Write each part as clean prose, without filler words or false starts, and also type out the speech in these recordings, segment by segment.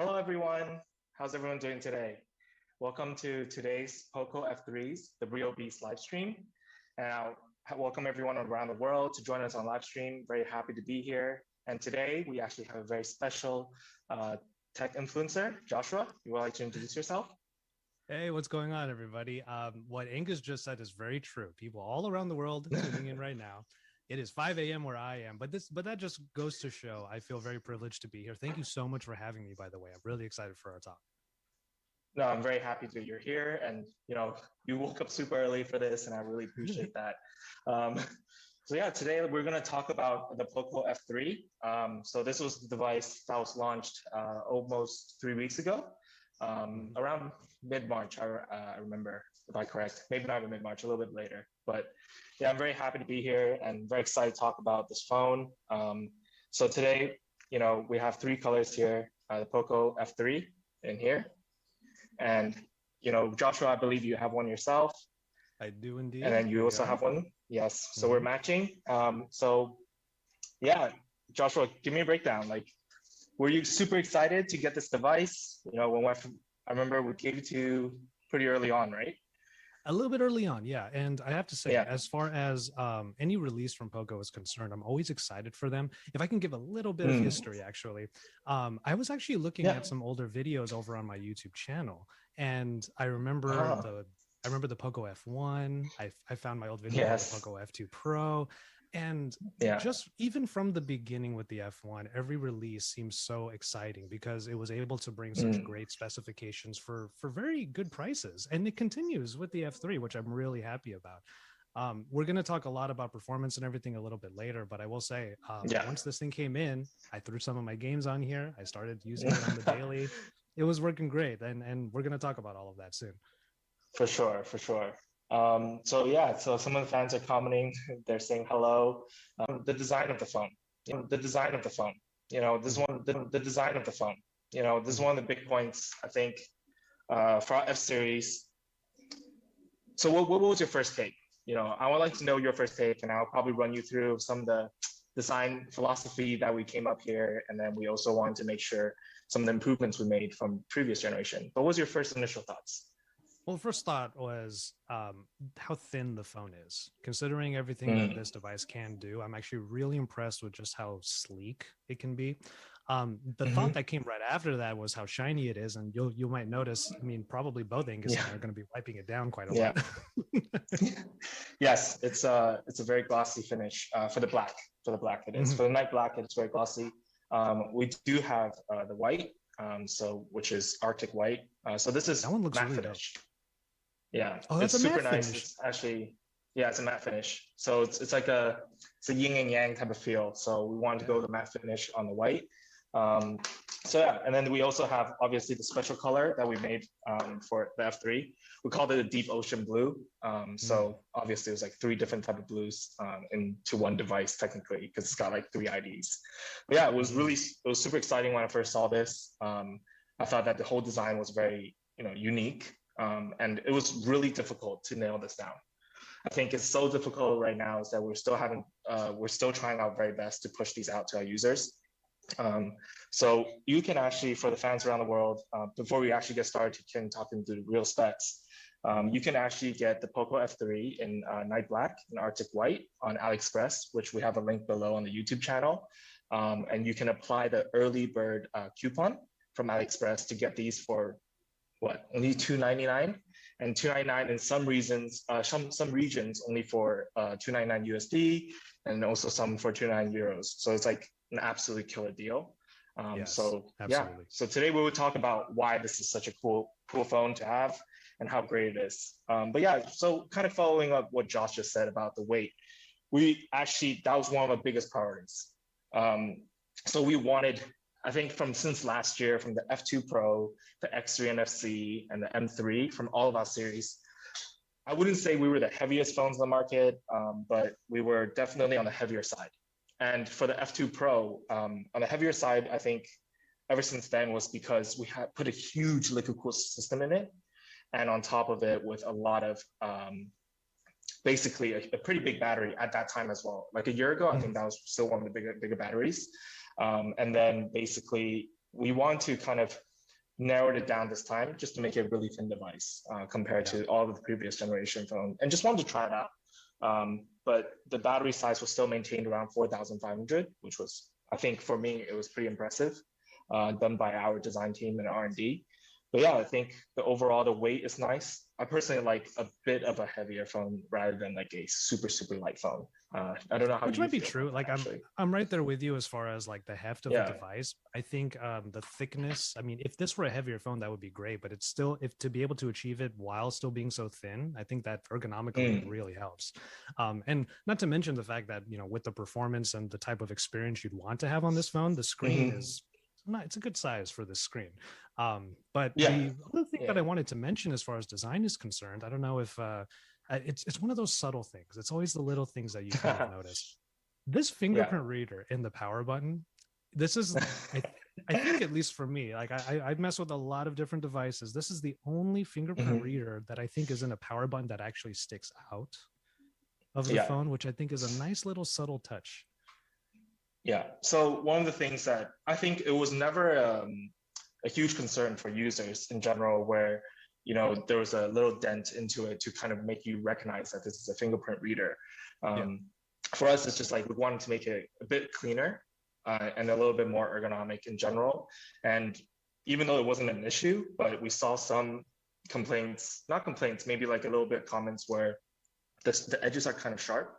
Hello, everyone. How's everyone doing today? Welcome to today's Poco F3's, the Real Beast live stream. And I'll welcome everyone around the world to join us on live stream. Very happy to be here. And today we actually have a very special tech influencer, Joshua. You would like to introduce yourself? Hey, what's going on, everybody? What Angus just said is very true. People all around the world tuning in right now. It is 5 a.m. where I am, but that just goes to show I feel very privileged to be here. Thank you so much for having me, by the way. I'm really excited for our talk. No, I'm very happy that you're here, and you woke up super early for this, and I really appreciate that. Um, so yeah, today we're going to talk about the Poco F3. So this was the device that was launched almost 3 weeks ago, around mid-March. I remember, if I'm correct. Maybe not even mid-March, a little bit later. But yeah, I'm very happy to be here and very excited to talk about this phone. So today, we have three colors here: the Poco F3 in here. And, Joshua, I believe you have one yourself. I do indeed. And then you also have one. Yes. So we're matching. So yeah, Joshua, give me a breakdown. Like, were you super excited to get this device? I remember we gave it to you pretty early on, right? A little bit early on, yeah. And I have to say, Yeah. as far as any release from Poco is concerned, I'm always excited for them. If I can give a little bit of history, actually, I was actually looking at some older videos over on my YouTube channel, and I remember the Poco F1. I found my old video of the Poco F2 Pro. And just even from the beginning with the F1, every release seems so exciting because it was able to bring such great specifications for very good prices. And it continues with the F3, which I'm really happy about. We're going to talk a lot about performance and everything a little bit later, but I will say once this thing came in, I threw some of my games on here. I started using it on the daily. It was working great. And we're going to talk about all of that soon. For sure, for sure. So some of the fans are commenting. They're saying hello. The design of the phone. The design of the phone. The design of the phone. This is one of the big points, I think, for our F series. So what was your first take? I would like to know your first take, and I'll probably run you through some of the design philosophy that we came up here, and then we also wanted to make sure some of the improvements we made from previous generation. What was your first initial thoughts? Well, the first thought was how thin the phone is. Considering everything that this device can do, I'm actually really impressed with just how sleek it can be. The thought that came right after that was how shiny it is, and you might notice. I mean, probably both Angus and I are going to be wiping it down quite a lot. Yes, it's a very glossy finish for the black. For the black, it is. For the night black, it's very glossy. We do have the white, which is Arctic white. So this is that one looks matte really finish. dope. Yeah, oh, that's it's a super matte nice. finish. It's actually, it's a matte finish. So it's like a yin and yang type of feel. So we wanted to go the matte finish on the white. And then we also have obviously the special color that we made for the F3. We called it a deep ocean blue. So obviously it was like three different type of blues into one device technically because it's got like three IDs. But yeah, it was super exciting when I first saw this. I thought that the whole design was very unique. And it was really difficult to nail this down. I think it's so difficult right now is that we're still trying our very best to push these out to our users. So you can actually, for the fans around the world, before we actually get started, talking to the real specs, you can actually get the Poco F3 in night black and Arctic white on AliExpress, which we have a link below on the YouTube channel. And you can apply the early bird coupon from AliExpress to get these for only $2.99, and $2.99 in some regions only for $2.99 USD, and also some for 2.99 euros. So it's like an absolutely killer deal. Absolutely. So today we will talk about why this is such a cool phone to have and how great it is. So kind of following up what Josh just said about the weight, that was one of our biggest priorities. So we wanted, I think since last year, from the F2 Pro, the X3 NFC, and the M3, from all of our series, I wouldn't say we were the heaviest phones in the market, but we were definitely on the heavier side. And for the F2 Pro, on the heavier side, I think ever since then was because we had put a huge liquid cool system in it. And on top of it with a lot of, basically a pretty big battery at that time as well. Like a year ago, I think that was still one of the bigger batteries. And then basically we want to kind of narrowed it down this time just to make it a really thin device compared to all of the previous generation phone, and just wanted to try it out. But the battery size was still maintained around 4,500, which was, I think for me, it was pretty impressive, done by our design team and R&D. But yeah, I think the weight is nice. I personally like a bit of a heavier phone rather than like a super, super light phone. I don't know how Which you might be feel true. about Like that, actually. I'm right there with you as far as like the heft of the device. I think the thickness, I mean, if this were a heavier phone, that would be great, but it's still, if to be able to achieve it while still being so thin, I think that ergonomically it really helps. And not to mention the fact that, you know, with the performance and the type of experience you'd want to have on this phone, the screen is not, it's a good size for this screen. But the other thing that I wanted to mention as far as design is concerned, I don't know if it's one of those subtle things. It's always the little things that you kind of notice. This fingerprint reader in the power button, this is, I think at least for me, like I mess with a lot of different devices. This is the only fingerprint reader that I think is in a power button that actually sticks out of the phone, which I think is a nice little subtle touch. Yeah. So one of the things that I think it was never a huge concern for users in general, where, you know, there was a little dent into it to kind of make you recognize that this is a fingerprint reader. For us, it's just like we wanted to make it a bit cleaner and a little bit more ergonomic in general. And even though it wasn't an issue, but we saw some complaints, not complaints, maybe like a little bit comments where the edges are kind of sharp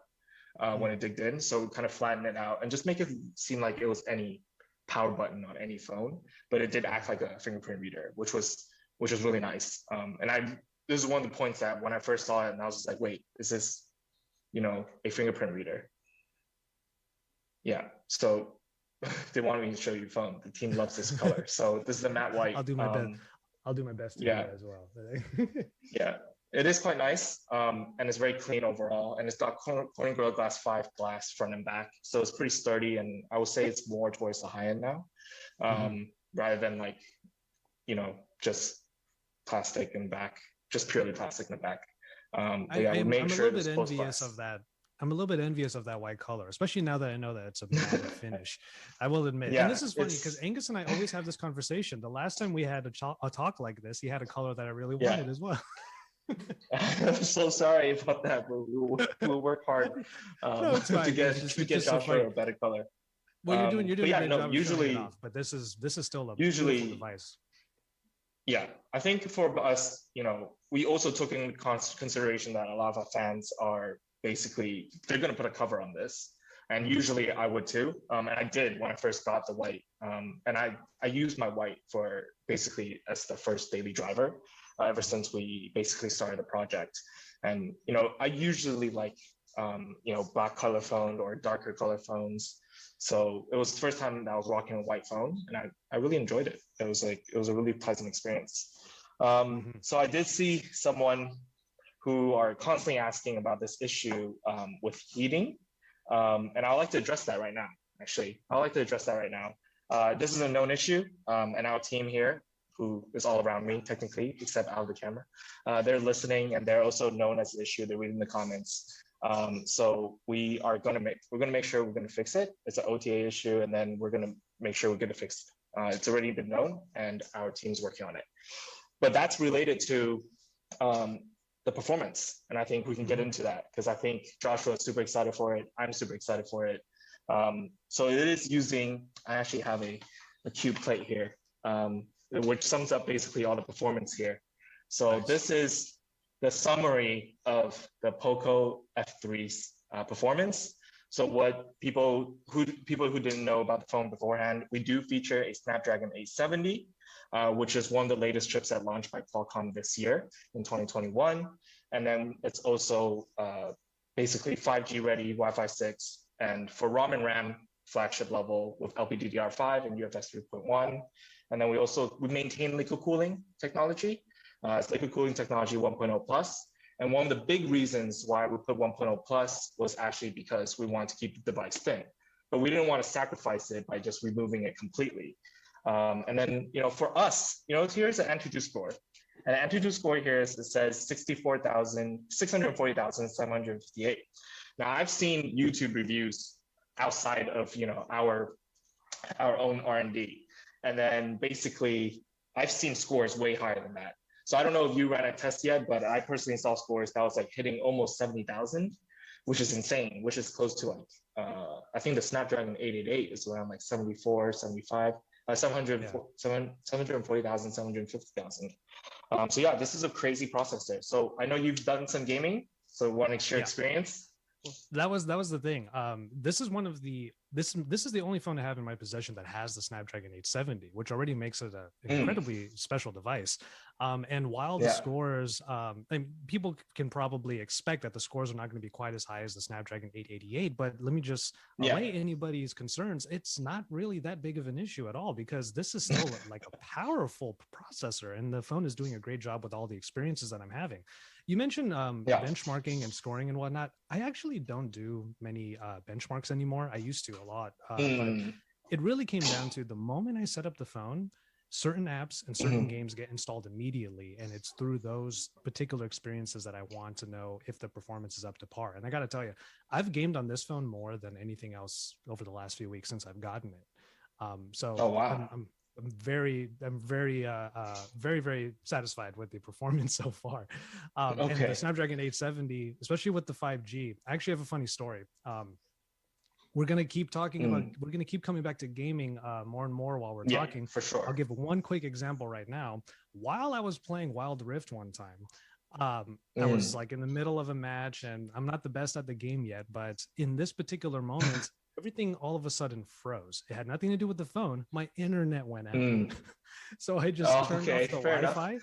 when it digged in. So kind of flatten it out and just make it seem like it was any power button on any phone, but it did act like a fingerprint reader, which was really nice. And this is one of the points that when I first saw it, and I was just like, wait, is this, you know, a fingerprint reader? Yeah. So they wanted me to show you phone. The team loves this color. So this is a matte white. I'll do my best. I'll do my best to do that as well. Yeah. It is quite nice, and it's very clean overall, and it's got Corning Gorilla Glass 5 glass front and back, so it's pretty sturdy, and I would say it's more towards the high end now, rather than like, you know, just plastic in back, just purely plastic in the back. I'm a little bit envious of that. I'm a little bit envious of that white color, especially now that I know that it's a matte finish. I will admit. And this is funny because Angus and I always have this conversation. The last time we had a talk like this, he had a color that I really wanted as well. I'm so sorry about that, but we'll work hard to get Joshua a better color. Well, you're doing a good job usually, off, but this is still a beautiful device. Yeah, I think for us, you know, we also took in consideration that a lot of our fans are basically, they're going to put a cover on this, and usually I would too, and I did when I first got the white, and I used my white for basically as the first daily driver. Ever since we basically started the project. And, you know, I usually like, you know, black color phone or darker color phones. So it was the first time that I was rocking a white phone, and I really enjoyed it. It was a really pleasant experience. So I did see someone who are constantly asking about this issue with heating. And I'd like to address that right now, actually. I'd like to address that right now. This is a known issue, and our team here, who is all around me technically, except out of the camera. They're listening, and they're also known as the issue. They're reading the comments. So we're gonna make sure we're gonna fix it. It's an OTA issue, and then we're gonna make sure we're gonna fix it. It's already been known, and our team's working on it. But that's related to the performance, and I think we can get into that because I think Joshua is super excited for it. I'm super excited for it. So it is using. I actually have a cube plate here. Which sums up basically all the performance here. So this is the summary of the Poco F3's performance. So what people who didn't know about the phone beforehand, we do feature a Snapdragon 870, which is one of the latest chips that launched by Qualcomm this year in 2021. And then it's also basically 5G ready, Wi-Fi 6, and for ROM and RAM flagship level with LPDDR5 and UFS 3.1. And then we maintain liquid cooling technology. It's liquid cooling technology 1.0 plus. And one of the big reasons why we put 1.0 plus was actually because we wanted to keep the device thin, but we didn't want to sacrifice it by just removing it completely. And then, you know, for us, you know, here's an Antutu score. And the Antutu score here is, it says 640,758. Now I've seen YouTube reviews outside of, you know, our own R&D. And then basically I've seen scores way higher than that. So I don't know if you ran a test yet, but I personally saw scores that was like hitting almost 70,000, which is insane, which is close to like, I think the Snapdragon 888 is around like 74, 75, 740,000, 750,000. So yeah, this is a crazy processor. So I know you've done some gaming, so want to share experience? That was the thing. This is one of the this is the only phone I have in my possession that has the Snapdragon 870, which already makes it an incredibly special device. And while the scores, and people can probably expect that the scores are not going to be quite as high as the Snapdragon 888, but let me just allay anybody's concerns. It's not really that big of an issue at all, because this is still like a powerful processor, and the phone is doing a great job with all the experiences that I'm having. You mentioned benchmarking and scoring and whatnot. I actually don't do many benchmarks anymore. I used to a lot, but it really came down to the moment I set up the phone, certain apps and certain games get installed immediately, and it's through those particular experiences that I want to know if the performance is up to par. And I got to tell you, I've gamed on this phone more than anything else over the last few weeks since I've gotten it. I'm very satisfied with the performance so far. And the Snapdragon 870, especially with the 5G. I actually have a funny story. We're going to keep talking about, we're going to keep coming back to gaming more and more while we're talking. For sure. I'll give one quick example right now. While I was playing Wild Rift one time, I was like in the middle of a match, and I'm not the best at the game yet, but in this particular moment, everything all of a sudden froze. It had nothing to do with the phone. My internet went out. So I just turned off the Wi-Fi.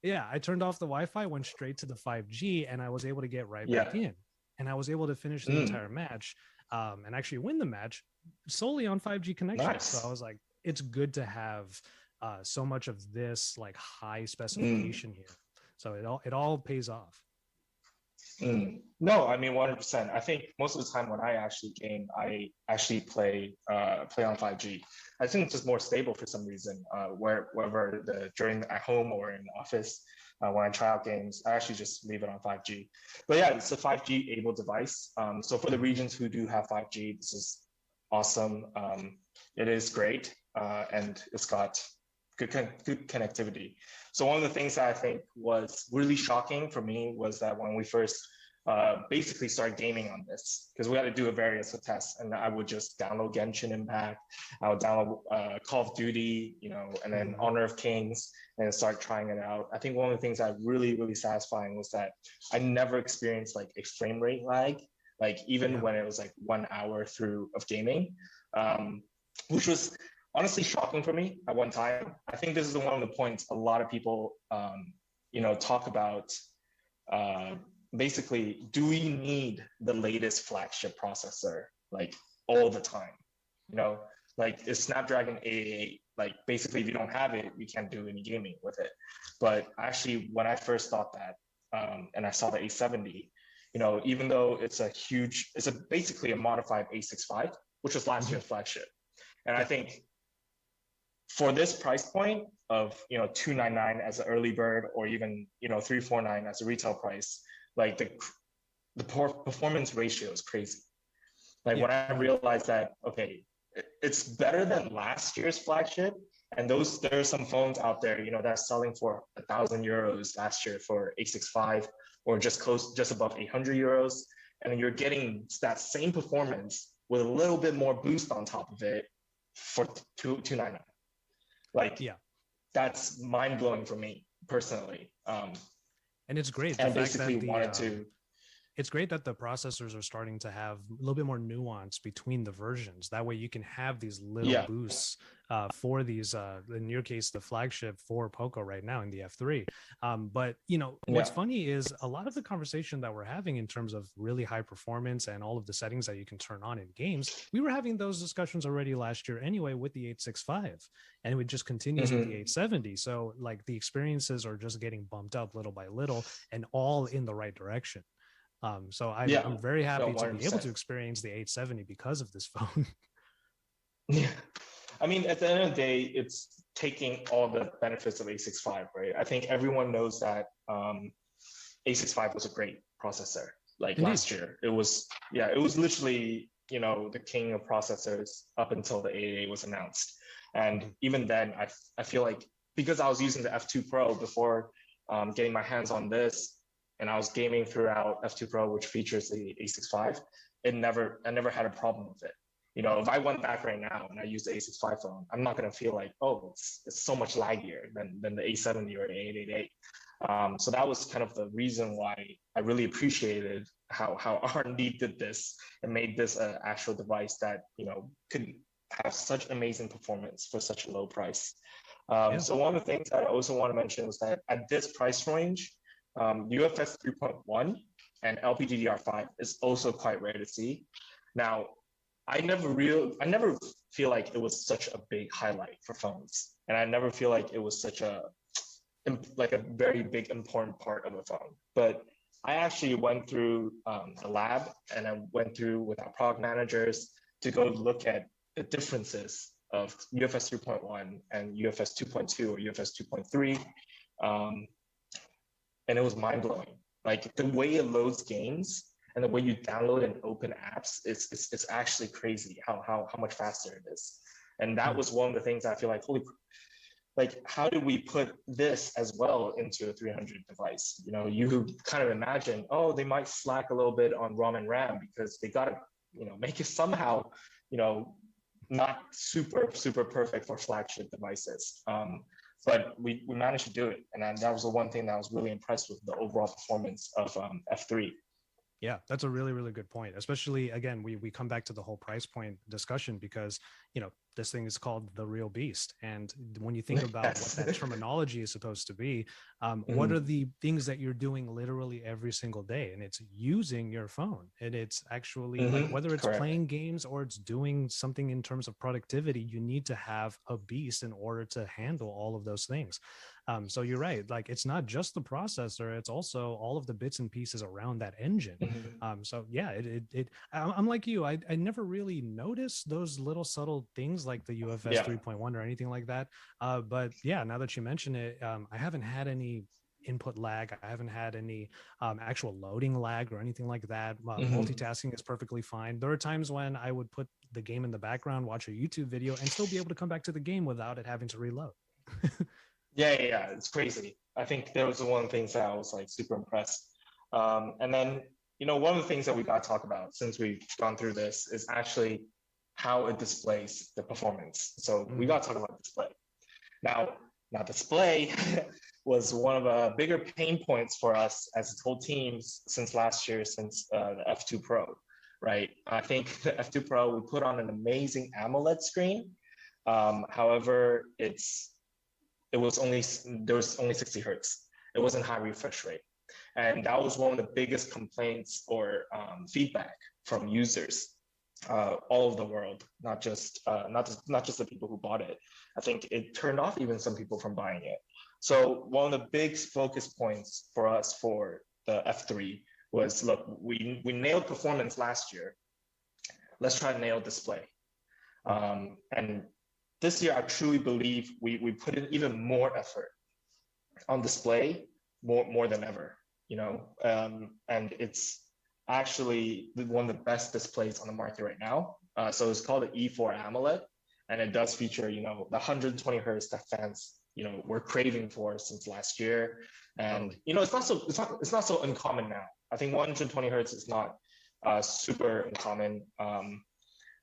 Yeah, I turned off the Wi-Fi, went straight to the 5G, and I was able to get right back in. And I was able to finish the entire match and actually win the match solely on 5G connection. Nice. So I was like, it's good to have so much of this like high specification here. So it all pays off. No, I mean 100%. I think most of the time when I actually game, I actually play on 5G. I think it's just more stable for some reason. Whether during at home or in the office, when I try out games, I actually just leave it on 5G. But yeah, it's a 5G able device. So for the regions who do have 5G, this is awesome. It is great, and it's got good connectivity. So one of the things that I think was really shocking for me was that when we first basically started gaming on this, because we had to do a various of tests, and I would just download Genshin Impact, I would download Call of Duty, and then Honor of Kings, and start trying it out. I think one of the things that really, really satisfying was that I never experienced like a frame rate lag, like even when it was like 1 hour through of gaming, which was honestly shocking for me at one time. I think this is one of the points a lot of people, talk about. Basically, do we need the latest flagship processor like all the time? Like is Snapdragon 888, like basically if you don't have it, you can't do any gaming with it. But actually, when I first thought that, and I saw the 870, even though it's basically a modified 865, which was last year's flagship. And I think for this price point of $299 as an early bird, or even $349 as a retail price, like the performance ratio is crazy. Like when I realized that, okay, it's better than last year's flagship, and there are some phones out there that's selling for 1,000 euros last year for 865, or just above 800 euros, and you're getting that same performance with a little bit more boost on top of it for $299. Like, that's mind blowing for me personally. And it's great. And basically it's great that the processors are starting to have a little bit more nuance between the versions. That way you can have these little boosts for these, in your case, the flagship for Poco right now in the F3. But, what's funny is a lot of the conversation that we're having in terms of really high performance and all of the settings that you can turn on in games, we were having those discussions already last year anyway with the 865, and it just continues with the 870. So like the experiences are just getting bumped up little by little and all in the right direction. So I'm very happy to be able to experience the 870 because of this phone. Yeah. I mean, at the end of the day, it's taking all the benefits of 865, right? I think everyone knows that 865 was a great processor. Like last year, it was literally, the king of processors up until the 888 was announced. And even then, I feel like because I was using the F2 Pro before getting my hands on this, and I was gaming throughout F2 Pro, which features the A65, I never had a problem with it. You know, if I went back right now and I used the A65 phone, I'm not going to feel like, oh, it's so much laggier than the A70 or the 888. So that was kind of the reason why I really appreciated how R&D did this and made this an actual device that, you know, could have such amazing performance for such a low price. So one of the things I also want to mention was that at this price range, UFS 3.1 and LPDDR5 is also quite rare to see. Now, I never feel like it was such a big highlight for phones, and I never feel like it was such a very big important part of a phone. But I actually went through the lab, and I went through with our product managers to go look at the differences of UFS 3.1 and UFS 2.2 or UFS 2.3, and it was mind blowing. Like the way it loads games and the way you download and open apps, it's actually crazy how much faster it is. And that was one of the things I feel like, how do we put this as well into a 300 device? You know, you kind of imagine, oh, they might slack a little bit on ROM and RAM because they got to, you know, make it somehow, you know, not super perfect for flagship devices. But we managed to do it. And that was the one thing that I was really impressed with, the overall performance of F3. Yeah, that's a really, really good point. Especially, again, we come back to the whole price point discussion because, you know, this thing is called the real beast. And when you think about what that terminology is supposed to be, what are the things that you're doing literally every single day? And it's using your phone. And it's actually like, whether it's playing games or it's doing something in terms of productivity, you need to have a beast in order to handle all of those things. So you're right. Like, it's not just the processor, it's also all of the bits and pieces around that engine. So yeah, I'm like you, I never really noticed those little subtle things like the UFS 3.1 or anything like that. But yeah, now that you mention it, I haven't had any input lag. I haven't had any actual loading lag or anything like that. Multitasking is perfectly fine. There are times when I would put the game in the background, watch a YouTube video, and still be able to come back to the game without it having to reload. Yeah, it's crazy. I think that was one of the things that I was like super impressed. And then, you know, one of the things that we got to talk about since we've gone through this is actually how it displays the performance. So we got to talk about display. Now display was one of the bigger pain points for us as a whole team since last year, since the F2 Pro, right? I think the F2 Pro, we put on an amazing AMOLED screen. However, there was only 60 hertz. It wasn't high refresh rate. And that was one of the biggest complaints or feedback from users all over the world, not just the people who bought it. I think it turned off even some people from buying it. So one of the big focus points for us for the F3 was, look, we nailed performance last year. Let's try to nail display. And this year, I truly believe we put in even more effort on display, more than ever, you know, and it's actually one of the best displays on the market right now. So it's called the E4 AMOLED, and it does feature, you know, the 120 hertz that fans, you know, were craving for since last year. And, you know, it's not so uncommon now. I think 120 hertz is not super uncommon.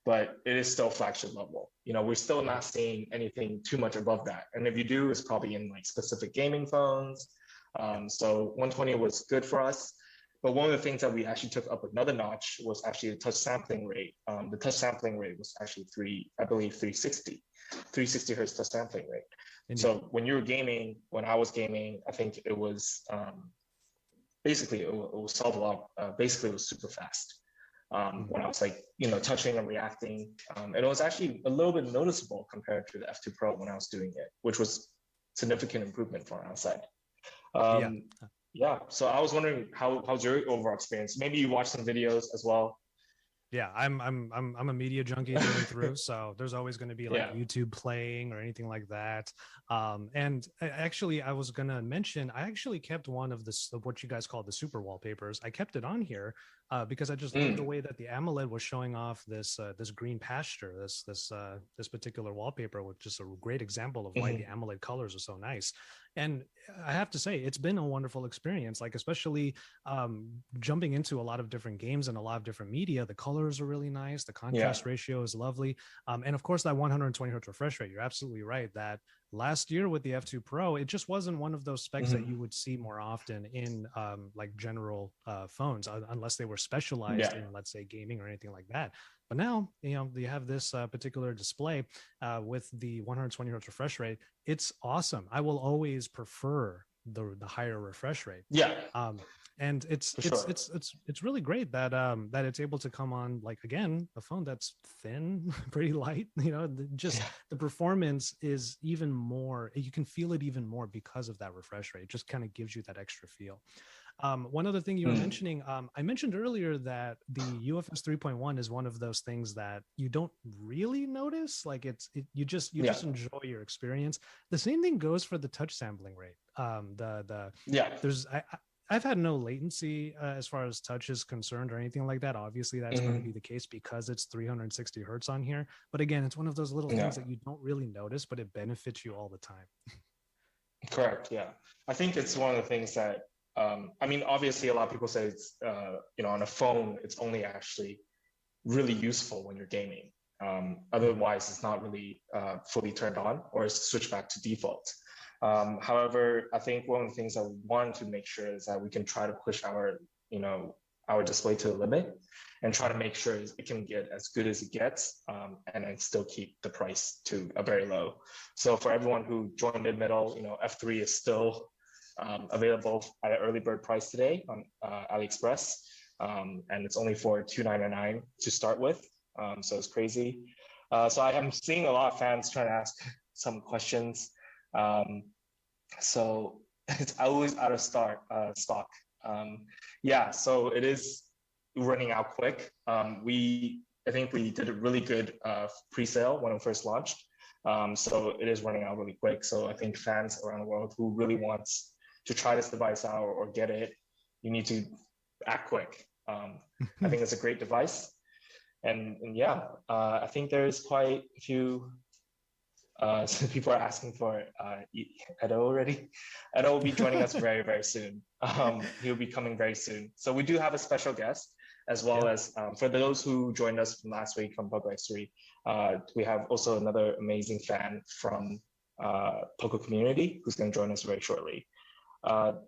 But it is still flagship level. You know, we're still not seeing anything too much above that. And if you do, it's probably in like specific gaming phones. So 120 was good for us. But one of the things that we actually took up another notch was actually the touch sampling rate. The touch sampling rate was actually 360 hertz touch sampling rate. Indeed. So when you were gaming, when I was gaming, I think it was basically it was solved a lot. Basically, it was super fast. When I was like, you know, touching and reacting. And it was actually a little bit noticeable compared to the F2 Pro when I was doing it, which was significant improvement from our side. Yeah. So I was wondering how's your overall experience? Maybe you watched some videos as well. Yeah, I'm a media junkie through and through, so there's always going to be like Yeah. YouTube playing or anything like that. And actually, I was going to mention I actually kept one of this of what you guys call the super wallpapers. I kept it on here because I just love the way that the AMOLED was showing off this green pasture, this particular wallpaper, which is a great example of why the AMOLED colors are so nice. And I have to say, it's been a wonderful experience. Like especially jumping into a lot of different games and a lot of different media, the colors are really nice. The contrast ratio is lovely. And of course, that 120 hertz refresh rate, you're absolutely right. That last year with the F2 Pro, it just wasn't one of those specs that you would see more often in like general phones, unless they were specialized in, let's say, gaming or anything like that. But now, you know, you have this particular display with the 120 hertz refresh rate. It's awesome. I will always prefer the higher refresh rate. And it's really great that that it's able to come on, like, again, a phone that's thin, pretty light, you know, just the performance is even more, you can feel it even more because of that refresh rate. It just kind of gives you that extra feel. One other thing you were mentioning, I mentioned earlier that the UFS 3.1 is one of those things that you don't really notice. Like you just enjoy your experience. The same thing goes for the touch sampling rate. I've had no latency as far as touch is concerned or anything like that. Obviously, that's going to be the case because it's 360 hertz on here. But again, it's one of those little things that you don't really notice, but it benefits you all the time. Correct. Yeah. I think it's one of the things that, I mean, obviously a lot of people say it's, you know, on a phone, it's only actually really useful when you're gaming. Otherwise, it's not really fully turned on, or it's switched back to default. However, I think one of the things I want to make sure is that we can try to push our, you know, our display to the limit and try to make sure it can get as good as it gets, and then still keep the price to a very low. So for everyone who joined mid-middle, you know, F3 is still available at an early bird price today on AliExpress, and it's only for $299 to start with. So it's crazy. So I am seeing a lot of fans trying to ask some questions. So it's always out of stock. Yeah, so it is running out quick. I think we did a really good pre-sale when it first launched. So it is running out really quick. So I think fans around the world who really wants to try this device out or get it, you need to act quick. I think it's a great device. And yeah, I think there's quite a few so people are asking for Edo already. Edo will be joining us very, very soon. He'll be coming very soon. So we do have a special guest, as well as for those who joined us from last week from Poco X3, we have also another amazing fan from Poco community who's going to join us very shortly.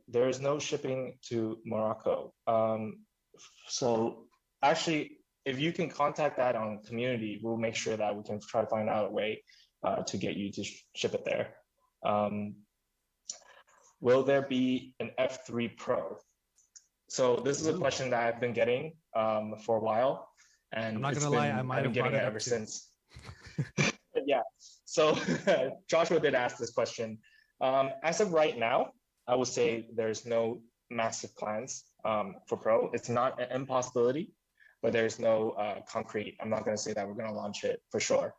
There is no shipping to Morocco. So actually, if you can contact that on community, we'll make sure that we can try to find out a way to get you to ship it there. Will there be an F3 Pro? So this is a question that I've been getting for a while, and I'm not gonna lie, I might have getting it ever since. Yeah. So Joshua did ask this question. As of right now, I would say there's no massive plans for Pro. It's not an impossibility, but there's no concrete. I'm not going to say that we're going to launch it for sure.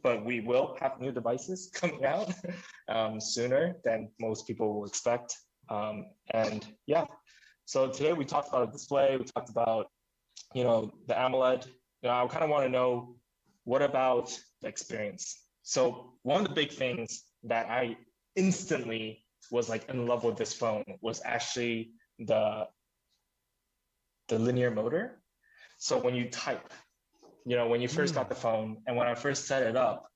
But we will have new devices coming out sooner than most people will expect. And yeah, so today we talked about a display. We talked about, you know, the AMOLED. You know, I kind of want to know, what about the experience? So one of the big things that I instantly was like in love with this phone was actually the linear motor. So when you type, you know, when you first got the phone and when I first set it up,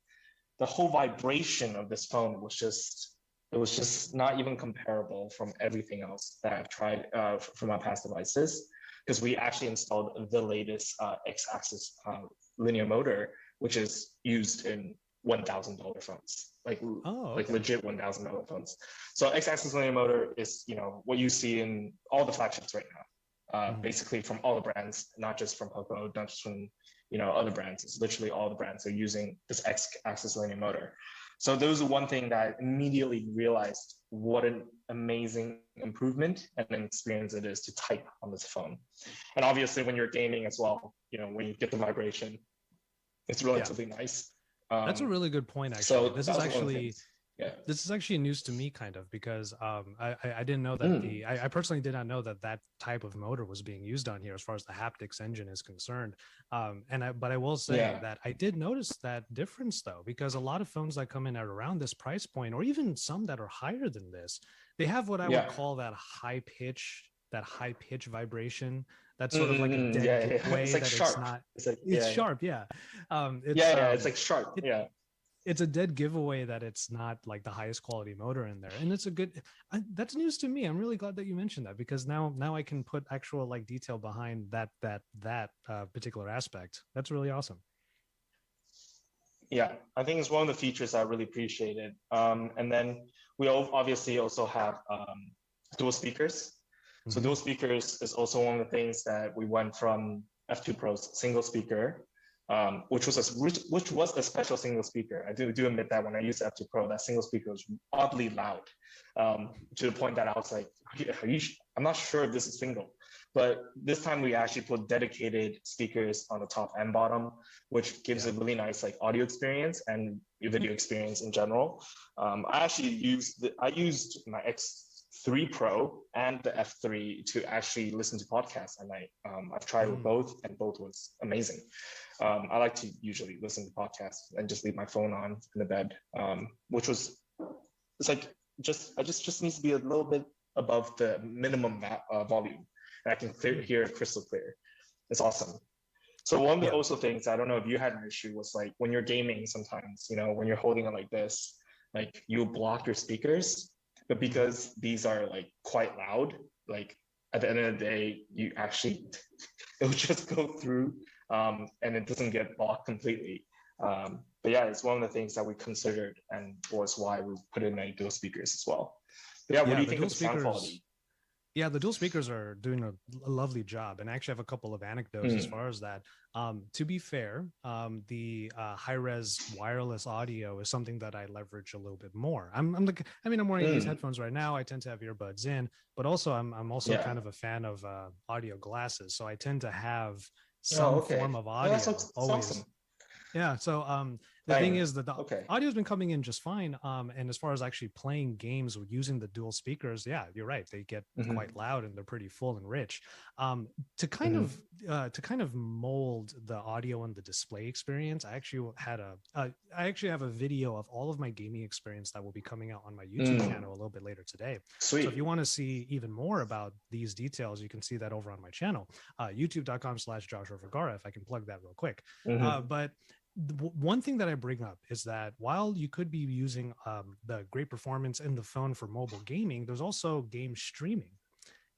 the whole vibration of this phone was just, it was just not even comparable from everything else that I've tried from my past devices, because we actually installed the latest X-axis linear motor, which is used in $1,000 phones, like legit $1,000 phones. So X-axis linear motor is, you know, what you see in all the flagships right now, basically from all the brands, not just from Poco, not just from, you know, other brands. It's literally all the brands are using this X-axis linear motor. So those are one thing that I immediately realized what an amazing improvement and an experience it is to type on this phone. And obviously when you're gaming as well, when you get the vibration, it's relatively nice. That's a really good point, actually. So this is actually news to me, kind of, because I didn't know that I personally did not know that type of motor was being used on here as far as the haptics engine is concerned. But I will say that I did notice that difference, though, because a lot of phones that come in at around this price point, or even some that are higher than this, they have what I would call that high pitch vibration. That's sort of like a dead giveaway. It's like that sharp. It's not. It's sharp. It's like sharp. It's a dead giveaway that it's not like the highest quality motor in there, and it's a good. That's news to me. I'm really glad that you mentioned that, because now I can put actual like detail behind that particular aspect. That's really awesome. Yeah, I think it's one of the features I really appreciated. And then we obviously also have dual speakers. So dual speakers is also one of the things that we went from F2 Pro's single speaker, which was a special single speaker. I do admit that when I used F2 Pro, that single speaker was oddly loud, to the point that I was like, I'm not sure if this is single. But this time we actually put dedicated speakers on the top and bottom, which gives a really nice like audio experience and video experience in general. I actually used my X3 Pro and the F3 to actually listen to podcasts at night. I've tried with both, and both was amazing. I like to usually listen to podcasts and just leave my phone on in the bed, it's like just needs to be a little bit above the minimum volume, and I can hear it crystal clear. It's awesome. So one of the also things, I don't know if you had an issue, was like when you're gaming sometimes, when you're holding it like this, like you block your speakers, but because these are like quite loud, like at the end of the day, it'll just go through, and it doesn't get blocked completely. But yeah, it's one of the things that we considered, and was why we put in dual speakers as well. But yeah, what do you think of the sound quality? Yeah, the dual speakers are doing a lovely job, and I actually have a couple of anecdotes as far as that. To be fair, the high-res wireless audio is something that I leverage a little bit more. I'm wearing these headphones right now. I tend to have earbuds in, but also I'm also kind of a fan of audio glasses, so I tend to have some form of audio that's always. Awesome. Yeah, so the thing is that the audio has been coming in just fine. And as far as actually playing games using the dual speakers, yeah, you're right. They get quite loud and they're pretty full and rich. To kind of mold the audio and the display experience, I actually have a video of all of my gaming experience that will be coming out on my YouTube channel a little bit later today. Sweet. So if you want to see even more about these details, you can see that over on my channel, youtube.com/Joshua Vergara, if I can plug that real quick. But one thing that I bring up is that while you could be using the great performance in the phone for mobile gaming, there's also game streaming.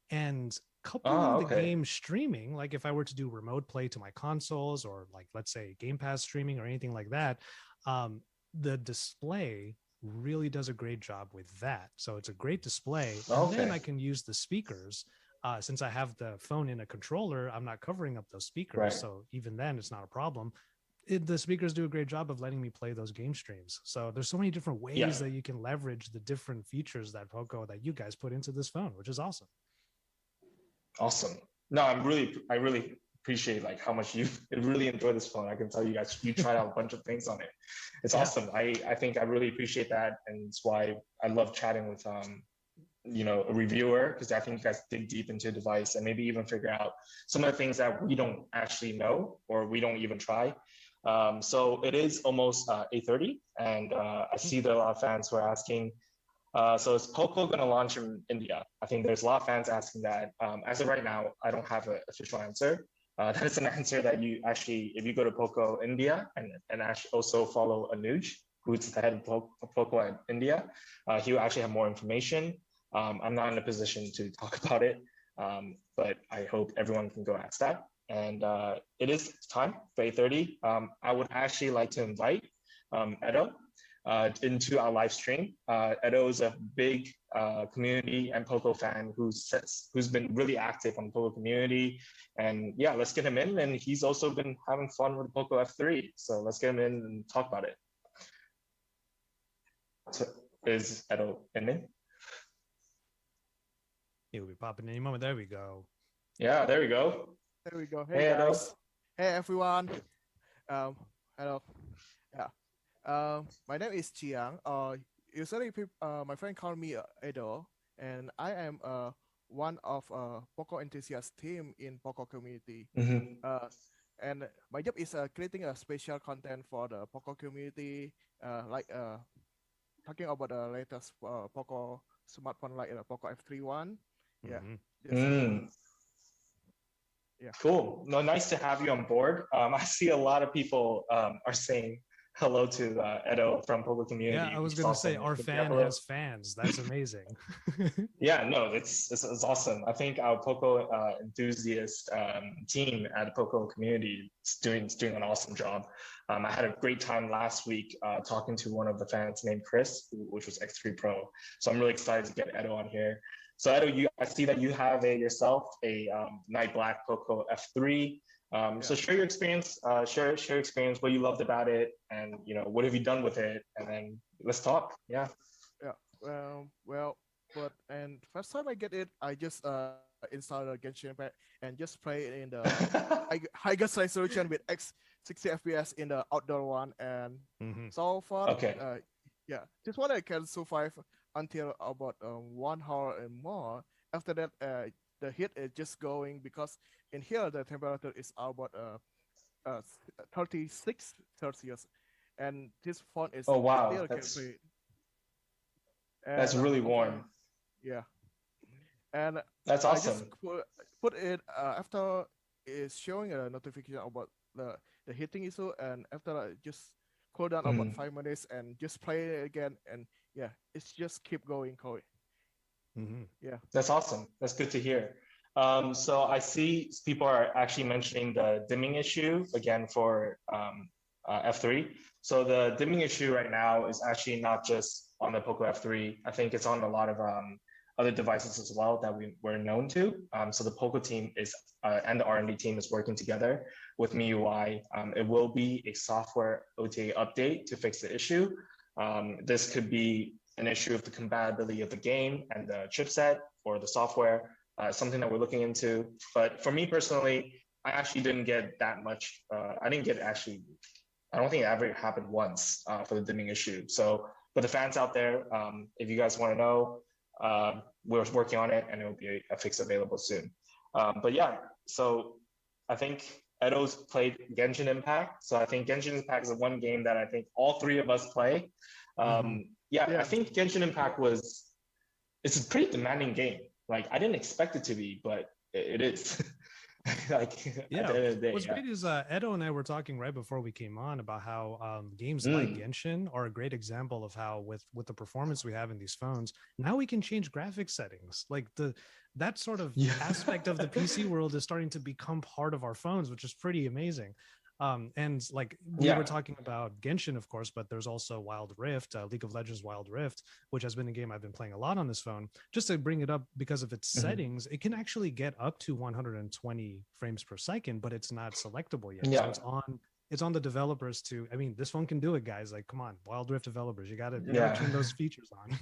And coupling the game streaming, like if I were to do remote play to my consoles, or like, let's say, Game Pass streaming or anything like that, the display really does a great job with that. So it's a great display. And then I can use the speakers. Since I have the phone in a controller, I'm not covering up those speakers. Right. So even then, it's not a problem. The speakers do a great job of letting me play those game streams. So there's so many different ways that you can leverage the different features that you guys put into this phone, which is awesome. Awesome. No, I really appreciate like how much you really enjoy this phone. I can tell you guys, you tried out a bunch of things on it. It's awesome. I think I really appreciate that. And it's why I love chatting with, a reviewer, because I think you guys dig deep into the device and maybe even figure out some of the things that we don't actually know, or we don't even try. So it is almost 8:30, and I see that a lot of fans who are asking, so is Poco going to launch in India? I think there's a lot of fans asking that. As of right now, I don't have an official answer. That is an answer that you actually, if you go to Poco India and actually also follow Anuj, who's the head of Poco in India, he will actually have more information. I'm not in a position to talk about it, but I hope everyone can go ask that. And it is time for 8:30. I would actually like to invite Edo into our live stream. Edo is a big community and Poco fan who's been really active on the Poco community. And yeah, let's get him in. And he's also been having fun with the Poco F3. So let's get him in and talk about it. So is Edo in it? He'll be popping any moment. There we go. Yeah, there we go. There we go. Hey, Hey Edo. guys. Hey everyone. Hello. Yeah. My name is Chiang. Usually my friend call me Edo, and I am one of Poco enthusiast team in Poco community. Mm-hmm. And my job is creating a special content for the Poco community, like talking about the latest Poco smartphone like the Poco F31. Yeah. Mm. Yeah. Cool. No, nice to have you on board. I see a lot of people are saying hello to Edo from Poco community. Yeah, I was going to say our fan has fans. That's amazing. Yeah, no, it's awesome. I think our Poco enthusiast team at Poco community is doing an awesome job. I had a great time last week talking to one of the fans named Chris, which was X3 Pro. So I'm really excited to get Edo on here. So Edo, I see that you have yourself a Night Black Poco F3. So share your experience, share your experience, what you loved about it, and what have you done with it, and then let's talk. Yeah. Well, and first time I get it, I just installed a Genshin Impact and just play it in the highest resolution with 60 FPS in the outdoor one, and so far, this one I can survive until about 1 hour and more. After that, the heat is just going because in here the temperature is about 36 Celsius, and this phone is still can play. That's really warm. Yeah, and that's awesome. I just put it after it's showing a notification about the heating issue, and after I just cool down about 5 minutes and just play it again, and yeah, it's just keep going, Koi. Yeah, that's awesome. That's good to hear. So I see people are actually mentioning the dimming issue again for F3. So the dimming issue right now is actually not just on the Poco F3. I think it's on a lot of other devices as well that we're known to. So the Poco team is and the R&D team is working together with MIUI. It will be a software OTA update to fix the issue. This could be an issue of the compatibility of the game and the chipset or the software, something that we're looking into. But for me personally, I actually didn't get that much. I don't think it ever happened once for the dimming issue. So for the fans out there, if you guys want to know, we're working on it and it will be a fix available soon. But yeah, so I think Edo's played Genshin Impact. So I think Genshin Impact is the one game that I think all three of us play. I think Genshin Impact it's a pretty demanding game. Like I didn't expect it to be, but it is. Like at the end of the day, what's great is Edo and I were talking right before we came on about how games like Genshin are a great example of how with the performance we have in these phones, now we can change graphics settings. Like that sort of aspect of the PC world is starting to become part of our phones, which is pretty amazing. And like we were talking about Genshin, of course, but there's also Wild Rift, League of Legends Wild Rift, which has been a game I've been playing a lot on this phone. Just to bring it up, because of its settings, it can actually get up to 120 frames per second, but it's not selectable yet. So it's on the developers to, I mean, this phone can do it, guys. Like, come on, Wild Rift developers, you gotta turn those features on.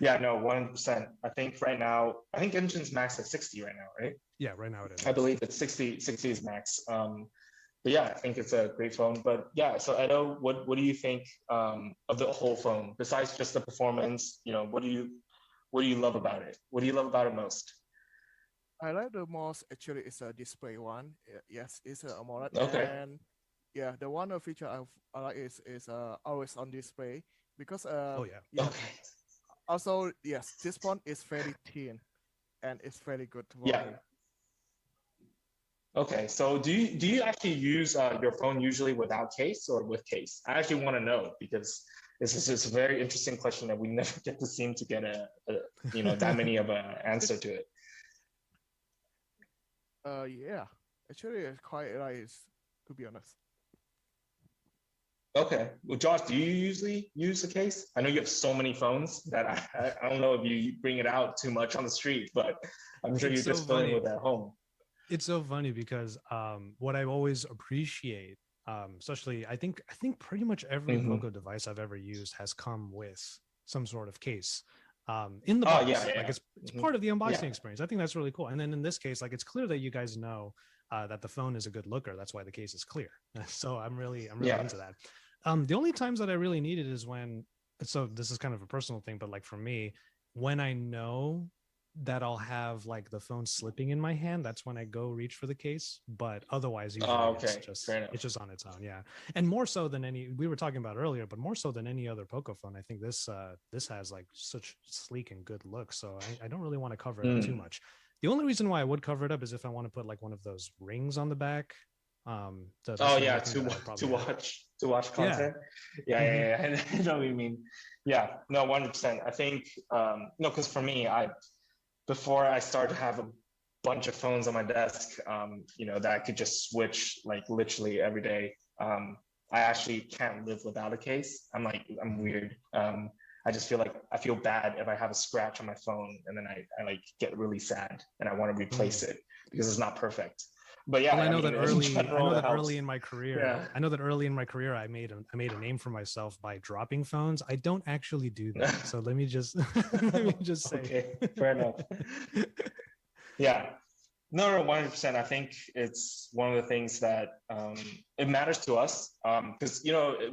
Yeah, no, 100%. I think Genshin's max at 60 right now, right? Yeah, right now it is. I believe it's 60 is max. But yeah, I think it's a great phone. But yeah, so Edo, what do you think of the whole phone? Besides just the performance, what do you love about it? What do you love about it most? I like the most actually is a display one. Yes, it's a AMOLED. Okay. And yeah, the one feature I like is always on display because Okay. Also, yes, this phone is very thin and it's very good to work with. Okay, so do you actually use your phone usually without case or with case? I actually want to know because this is a very interesting question that we never get to seem to get that many of an answer to it. Yeah, actually it's quite nice, to be honest. Okay. Well, Josh, do you usually use a case? I know you have so many phones that I don't know if you bring it out too much on the street, but I'm sure you're just filling with at home. It's so funny because what I always appreciate Especially, I think pretty much every Poco device I've ever used has come with some sort of case in the box. Like it's part of the unboxing experience. I think that's really cool. And then in this case, like it's clear that you guys know that the phone is a good looker. That's why the case is clear. So I'm really into that. The only times that I really need it is when, so this is kind of a personal thing, but like for me, when I know that I'll have like the phone slipping in my hand, that's when I go reach for the case. But otherwise, usually it's just on its own. Yeah. And more so than we were talking about earlier, but more so than any other Poco phone, I think this has like such sleek and good looks. So I don't really want to cover it up too much. The only reason why I would cover it up is if I want to put like one of those rings on the back. To watch content. I know what you mean. Yeah, no, 100%. I think no, because for me, before I started to have a bunch of phones on my desk, that I could just switch like literally every day. I actually can't live without a case. I'm weird. I just feel like I feel bad if I have a scratch on my phone and then I like get really sad and I want to replace it because it's not perfect. But yeah, well, I know that early in my career, I made a name for myself by dropping phones. I don't actually do that. So let me just say. Okay, fair enough. Yeah. No, 100%. I think it's one of the things that it matters to us because,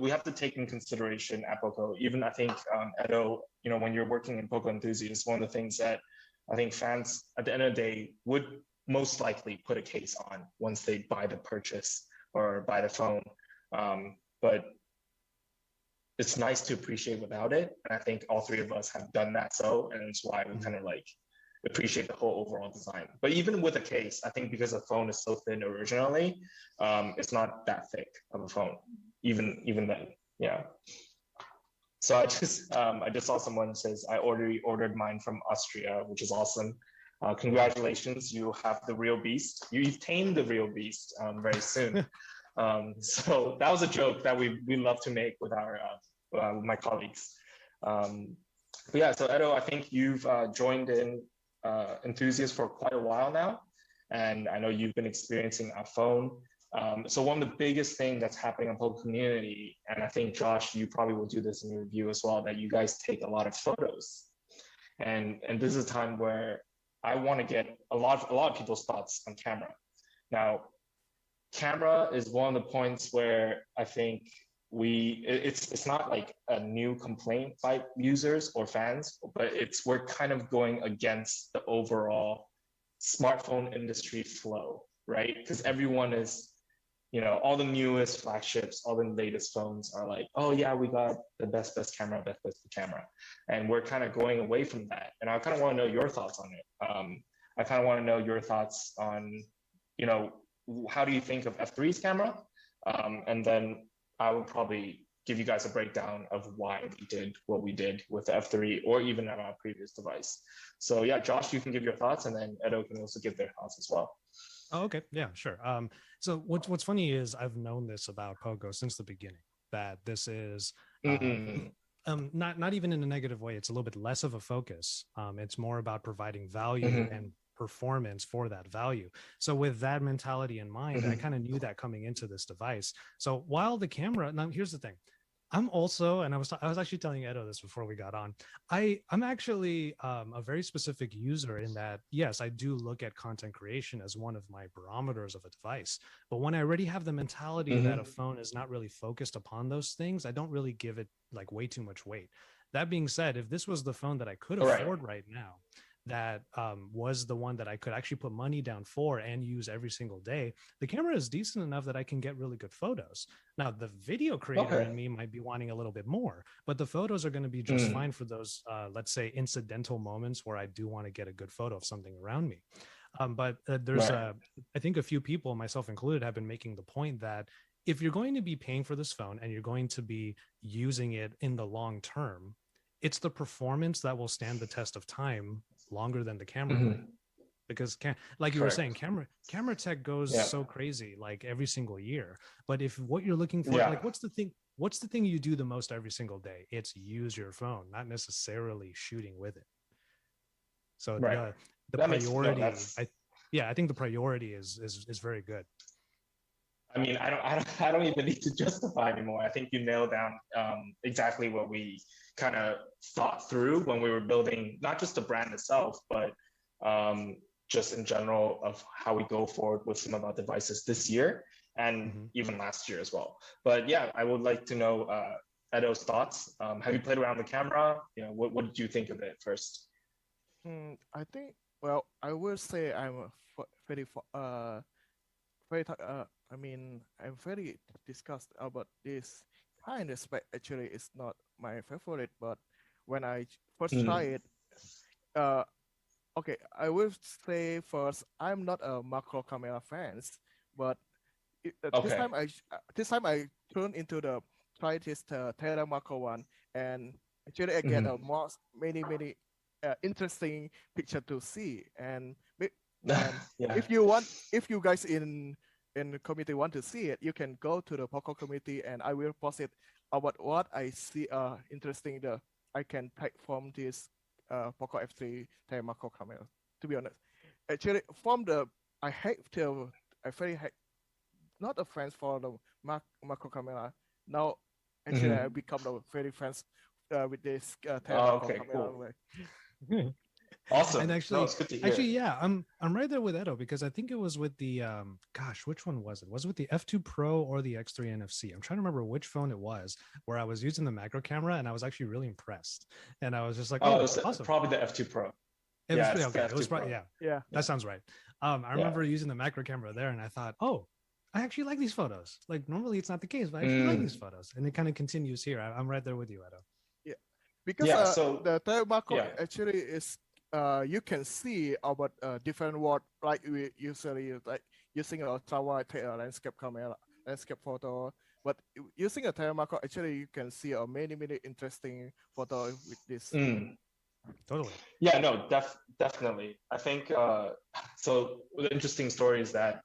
we have to take in consideration at Poco. Even I think, Edo, when you're working in Poco Enthusiasts, one of the things that I think fans at the end of the day would most likely put a case on once they buy the purchase or buy the phone. But it's nice to appreciate without it. And I think all three of us have done that. And it's why we kind of like appreciate the whole overall design. But even with a case, I think because the phone is so thin originally, it's not that thick of a phone, even then. Yeah. So I just saw someone says I already ordered mine from Austria, which is awesome. Congratulations, you have the real beast. You've tamed the real beast very soon. So that was a joke that we love to make with my colleagues. But yeah, so Edo, I think you've joined in Enthusiast for quite a while now, and I know you've been experiencing our phone. So one of the biggest things that's happening in the Poco community, and I think Josh, you probably will do this in your review as well, that you guys take a lot of photos, and this is a time where I want to get a lot of people's thoughts on camera. Now, camera is one of the points where I think it's not like a new complaint by users or fans, but we're kind of going against the overall smartphone industry flow, right? Because everyone is, all the newest flagships, all the latest phones are like, oh yeah, we got the best camera. And we're kind of going away from that. And I kind of want to know your thoughts on it. I kind of want to know your thoughts on, how do you think of F3's camera? And then I will probably give you guys a breakdown of why we did what we did with the F3 or even on our previous device. So yeah, Josh, you can give your thoughts, and then Edo can also give their thoughts as well. Oh, okay. Yeah, sure. So what's funny is I've known this about Poco since the beginning, that this is not even in a negative way. It's a little bit less of a focus. It's more about providing value and performance for that value. So with that mentality in mind, I kind of knew that coming into this device. So while the camera, now here's the thing. I'm also, and I was actually telling Edo this before we got on, I'm actually a very specific user in that, yes, I do look at content creation as one of my barometers of a device. But when I already have the mentality that a phone is not really focused upon those things, I don't really give it like way too much weight. That being said, if this was the phone that I could afford right now, that was the one that I could actually put money down for and use every single day, the camera is decent enough that I can get really good photos. Now, the video creator in me might be wanting a little bit more, but the photos are going to be just fine for those, let's say, incidental moments where I do want to get a good photo of something around me. But there's, I think a few people, myself included, have been making the point that if you're going to be paying for this phone and you're going to be using it in the long term, it's the performance that will stand the test of time longer than the camera. Because like you were saying, camera tech goes so crazy like every single year. But if what you're looking for, like what's the thing you do the most every single day? It's use your phone, not necessarily shooting with it. So the priority, I think the priority is very good. I mean, I don't even need to justify anymore. I think you nailed down exactly what we kind of thought through when we were building not just the brand itself, but just in general of how we go forward with some of our devices this year and even last year as well. But yeah, I would like to know Edo's thoughts. Have you played around the camera? You know, what did you think of it first? I think, well, I will say I'm very very I mean, I'm very disgusted about this kind of spec. Actually, it's not my favorite, but when I first try it, uh, okay, I will say first, I'm not a macro camera fans, but Okay. this time I turned into the try this Terra macro one, and actually I get a more many interesting picture to see, and Yeah. if you guys in the community want to see it, you can go to the Poco community, and I will post it about what I see interesting I can take from this Poco F3 Terra macro camera. To be honest, actually from the I very hate, not a fan for the macro camera. Now actually I become a very fans with this Terra macro Okay, camera. cool. Awesome. And No, it's good to hear. yeah, I'm right there with Edo, because I think it was with the gosh, which one was it? Was it with the F2 Pro or the X3 NFC? I'm trying to remember which phone it was, where I was using the macro camera and I was actually really impressed. And I was just like, oh, awesome. Probably the F2 Pro. It was pretty okay. It was probably, yeah. That sounds right. I remember using the macro camera there, and I thought, oh, I actually like these photos. Like normally it's not the case, but I actually like these photos. And it kind of continues here. I'm right there with you, Edo. Yeah, because the Terra macro actually is you can see about different world, like we usually like using a ultrawide landscape camera, landscape photo. But using a Terra macro, actually you can see many interesting photo with this. Totally. Yeah, no, definitely. I think so. The interesting story is that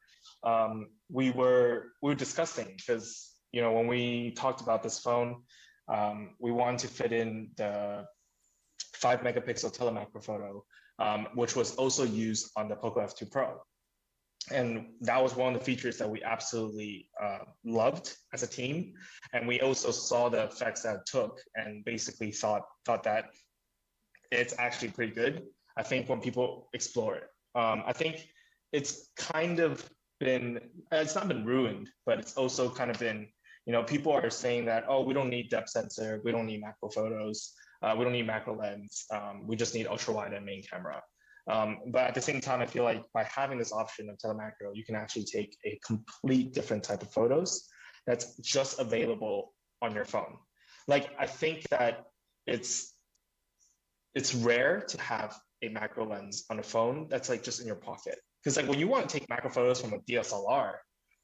we were discussing, because you know when we talked about this phone, we wanted to fit in the 5 megapixel telemacro photo, which was also used on the Poco F2 Pro. And that was one of the features that we absolutely loved as a team. And we also saw the effects that it took and basically thought that it's actually pretty good, I think, when people explore it. I think it's kind of been, it's not been ruined, but it's also kind of been, you know, people are saying that, oh, we don't need depth sensor, we don't need macro photos, we don't need macro lens, we just need ultra wide and main camera. But at the same time, I feel like by having this option of telemacro, you can actually take a complete different type of photos that's just available on your phone. Like, I think that it's rare to have a macro lens on a phone that's like just in your pocket. Because like when you want to take macro photos from a DSLR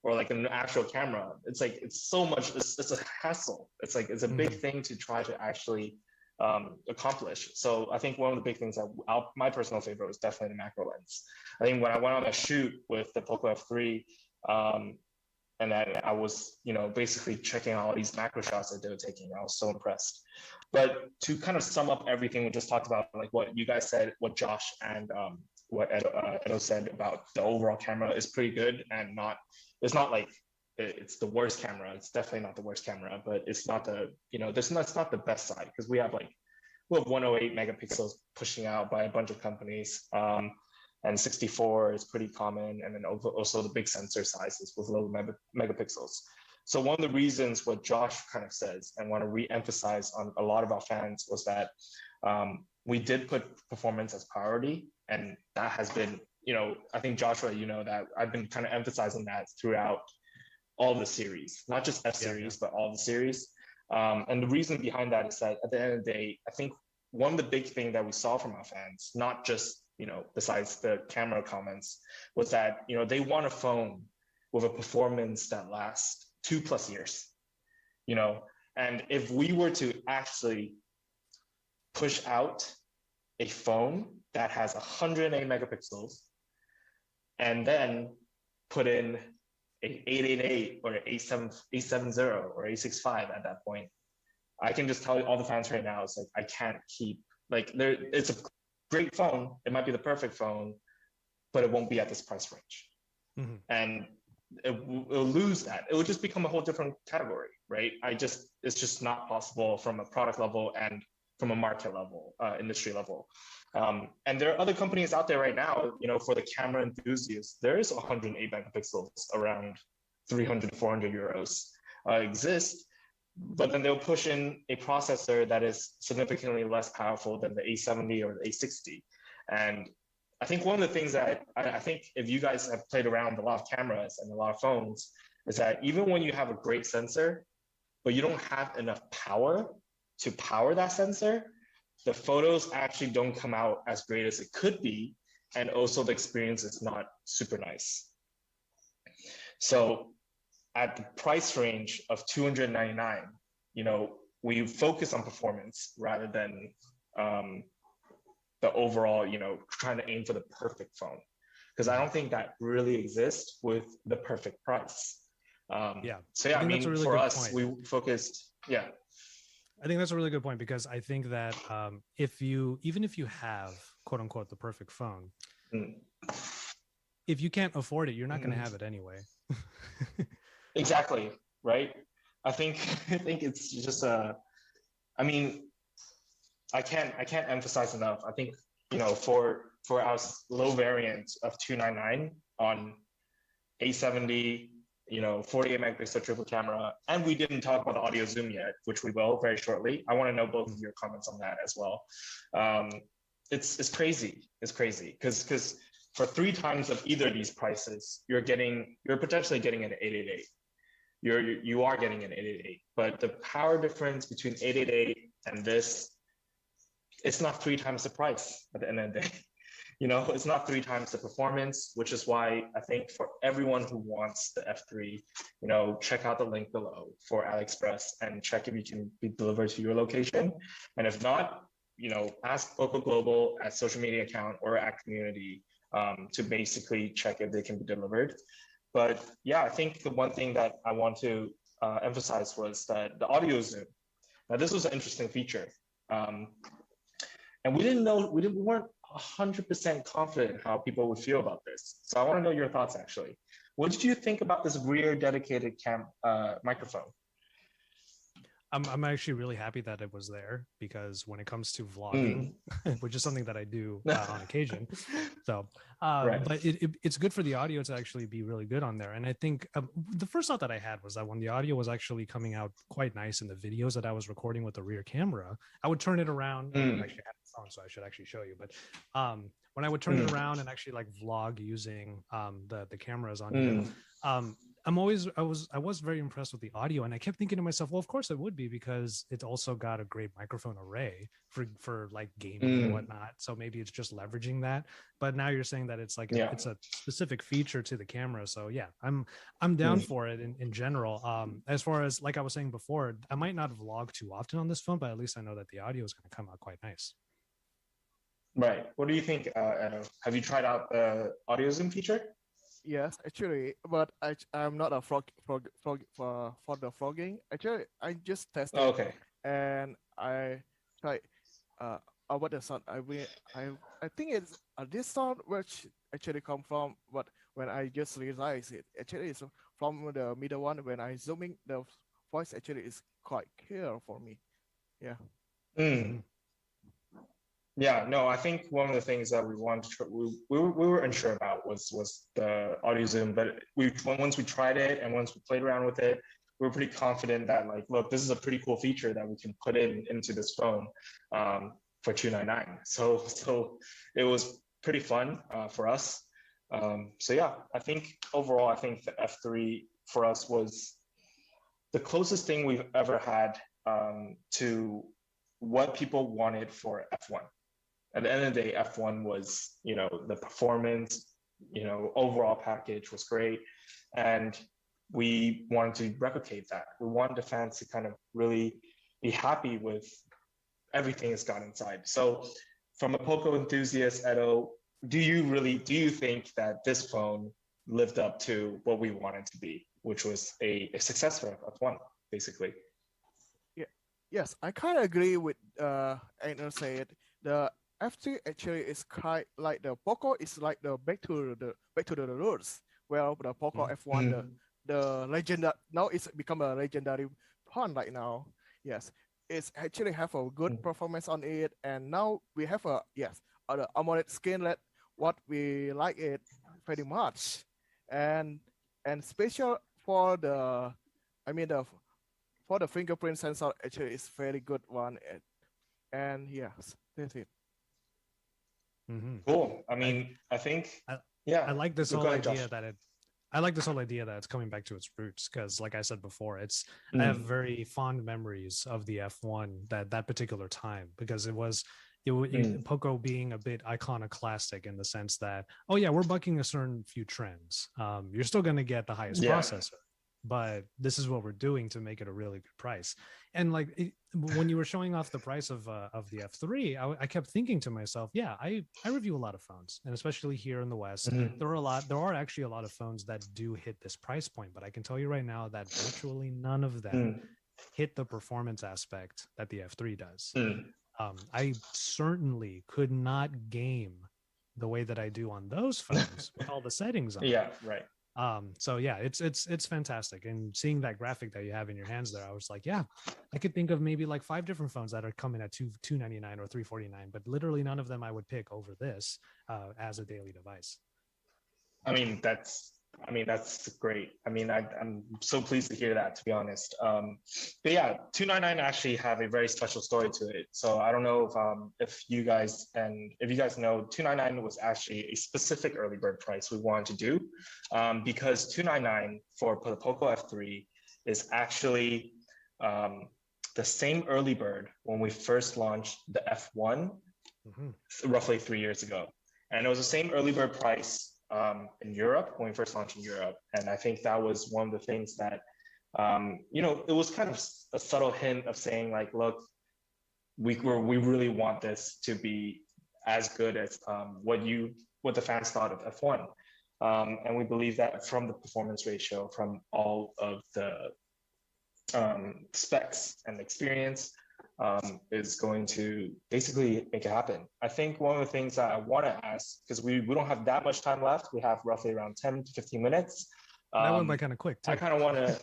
or like an actual camera, it's like, it's so much, it's a hassle. It's like, it's a big thing to try to actually accomplish. So I think one of the big things that my personal favorite was definitely the macro lens. I think when I went on a shoot with the Poco F3, and then I was, you know, basically checking all these macro shots that they were taking, I was so impressed. But to kind of sum up everything we just talked about, like what you guys said, what Josh and what Edo said about the overall camera is pretty good, and it's not like it's the worst camera. It's definitely not the worst camera, but it's not the, you know, it's not the best side, because we have 108 megapixels pushing out by a bunch of companies. And 64 is pretty common. And then also the big sensor sizes with low megapixels. So one of the reasons what Josh kind of says, and want to re-emphasize on a lot of our fans, was that we did put performance as priority. And that has been, you know, I think Joshua, you know, that I've been kind of emphasizing that throughout all the series, not just F series, but all the series. And the reason behind that is that at the end of the day, I think one of the big things that we saw from our fans, not just, you know, besides the camera comments, was that, you know, they want a phone with a performance that lasts 2+ years, you know. And if we were to actually push out a phone that has 108 megapixels and then put in a 888 or 870 or 865 at that point, I can just tell all the fans right now, it's like, I can't keep, like, it's a great phone, it might be the perfect phone, but it won't be at this price range. And it'll lose that. It will just become a whole different category, right? It's just not possible from a product level and from a market level, industry level. And there are other companies out there right now, for the camera enthusiasts, there is 108 megapixels around 300 to 400 euros exist, but then they'll push in a processor that is significantly less powerful than the A70 or the A60. And I think one of the things that I think if you guys have played around with a lot of cameras and a lot of phones is that even when you have a great sensor, but you don't have enough power to power that sensor, the photos actually don't come out as great as it could be. And also the experience is not super nice. So at the price range of $299, we focus on performance rather than the overall, trying to aim for the perfect phone, because I don't think that really exists with the perfect price. So yeah, I mean, really for us, we focused. Yeah, I think that's a really good point, because I think that even if you have quote unquote the perfect phone, if you can't afford it, you're not going to have it anyway. Exactly, right? I think it's just I mean, I can't emphasize enough. I think, for our low variant of 299 on A70, 48 megapixel triple camera, and we didn't talk about the audio zoom yet, which we will very shortly. I want to know both of your comments on that as well. It's crazy. It's crazy because for 3 times of either of these prices, you're potentially getting an 888. You are getting an 888, but the power difference between 888 and this, it's not 3 times the price at the end of the day. It's not 3 times the performance, which is why I think for everyone who wants the F3, check out the link below for AliExpress and check if you can be delivered to your location. And if not, ask Poco Global at social media account or at community to basically check if they can be delivered. But yeah, I think the one thing that I want to emphasize was that the audio zoom. Now, this was an interesting feature. And we weren't 100% confident how people would feel about this. So I want to know your thoughts, actually. What did you think about this rear dedicated microphone? I'm actually really happy that it was there, because when it comes to vlogging, which is something that I do on occasion, so right. But it's good for the audio to actually be really good on there. And I think the first thought that I had was that when the audio was actually coming out quite nice in the videos that I was recording with the rear camera, I would turn it around. I actually had it on, so I should actually show you. But when I would turn it around and actually like vlog using the cameras on here, I was very impressed with the audio, and I kept thinking to myself, well, of course it would be, because it's also got a great microphone array for like gaming and whatnot. So maybe it's just leveraging that. But now you're saying that it's like it's a specific feature to the camera. So yeah, I'm down for it in general. As far as, like I was saying before, I might not vlog too often on this phone, but at least I know that the audio is going to come out quite nice. Right. What do you think, Edo? Have you tried out the audio zoom feature? Yes, actually, but I'm not a for the vlogging. Actually, I just tested. Oh, okay. And I tried over the sound. I think it's this sound which actually come from, but when I just realized it, actually it's from the middle one. When I zooming, the voice actually is quite clear for me. Yeah. Yeah, no, I think one of the things that we wanted to, we were unsure about was the audio zoom, but once we tried it and once we played around with it, we were pretty confident that, like, look, this is a pretty cool feature that we can put into this phone for $299. So it was pretty fun for us. So yeah, I think overall, I think the F3 for us was the closest thing we've ever had to what people wanted for F1. At the end of the day, F1 was, the performance, overall package was great. And we wanted to replicate that. We wanted the fans to kind of really be happy with everything that's got inside. So from a Poco enthusiast, Edo, do you think that this phone lived up to what we wanted to be, which was a success for F1, basically? Yeah. Yes, I kind of agree with Ainer said. The F3 actually is quite like the Poco is like the back to the roots, well, the Poco F1, the legend now it's become a legendary phone right now. Yes, it's actually have a good performance on it, and now we have a the AMOLED screen that what we like it very much, and special for the, I mean the for the fingerprint sensor actually is very good one, and yes, that's it. Cool. I mean, I think I like this whole idea that I like this whole idea that it's coming back to its roots, because like I said before, I have very fond memories of the F1 that particular time, because it was Poco being a bit iconoclastic in the sense that, oh yeah, we're bucking a certain few trends. You're still going to get the highest processor, but this is what we're doing to make it a really good price. And like when you were showing off the price of the F3, I kept thinking to myself, yeah, I review a lot of phones, and especially here in the West, there are actually a lot of phones that do hit this price point. But I can tell you right now that virtually none of them hit the performance aspect that the F3 does. I certainly could not game the way that I do on those phones with all the settings on. Yeah, right. So yeah, it's fantastic. And seeing that graphic that you have in your hands there, I was like, yeah, I could think of maybe like 5 different phones that are coming at $299 or $349, but literally none of them I would pick over this as a daily device. I mean, that's great. I mean, I'm so pleased to hear that, to be honest. But yeah, 299 actually have a very special story to it. So I don't know if you guys know, 299 was actually a specific early bird price we wanted to do, because 299 for the Poco F3 is actually the same early bird when we first launched the F1 roughly 3 years ago, and it was the same early bird price in Europe when we first launched in Europe. And I think that was one of the things that, it was kind of a subtle hint of saying like, look, we really want this to be as good as what the fans thought of F1. And we believe that from the performance ratio, from all of the specs and experience, is going to basically make it happen. I think one of the things that I want to ask, because we don't have that much time left, we have roughly around 10 to 15 minutes. That went by kind of quick too. I kind of want to,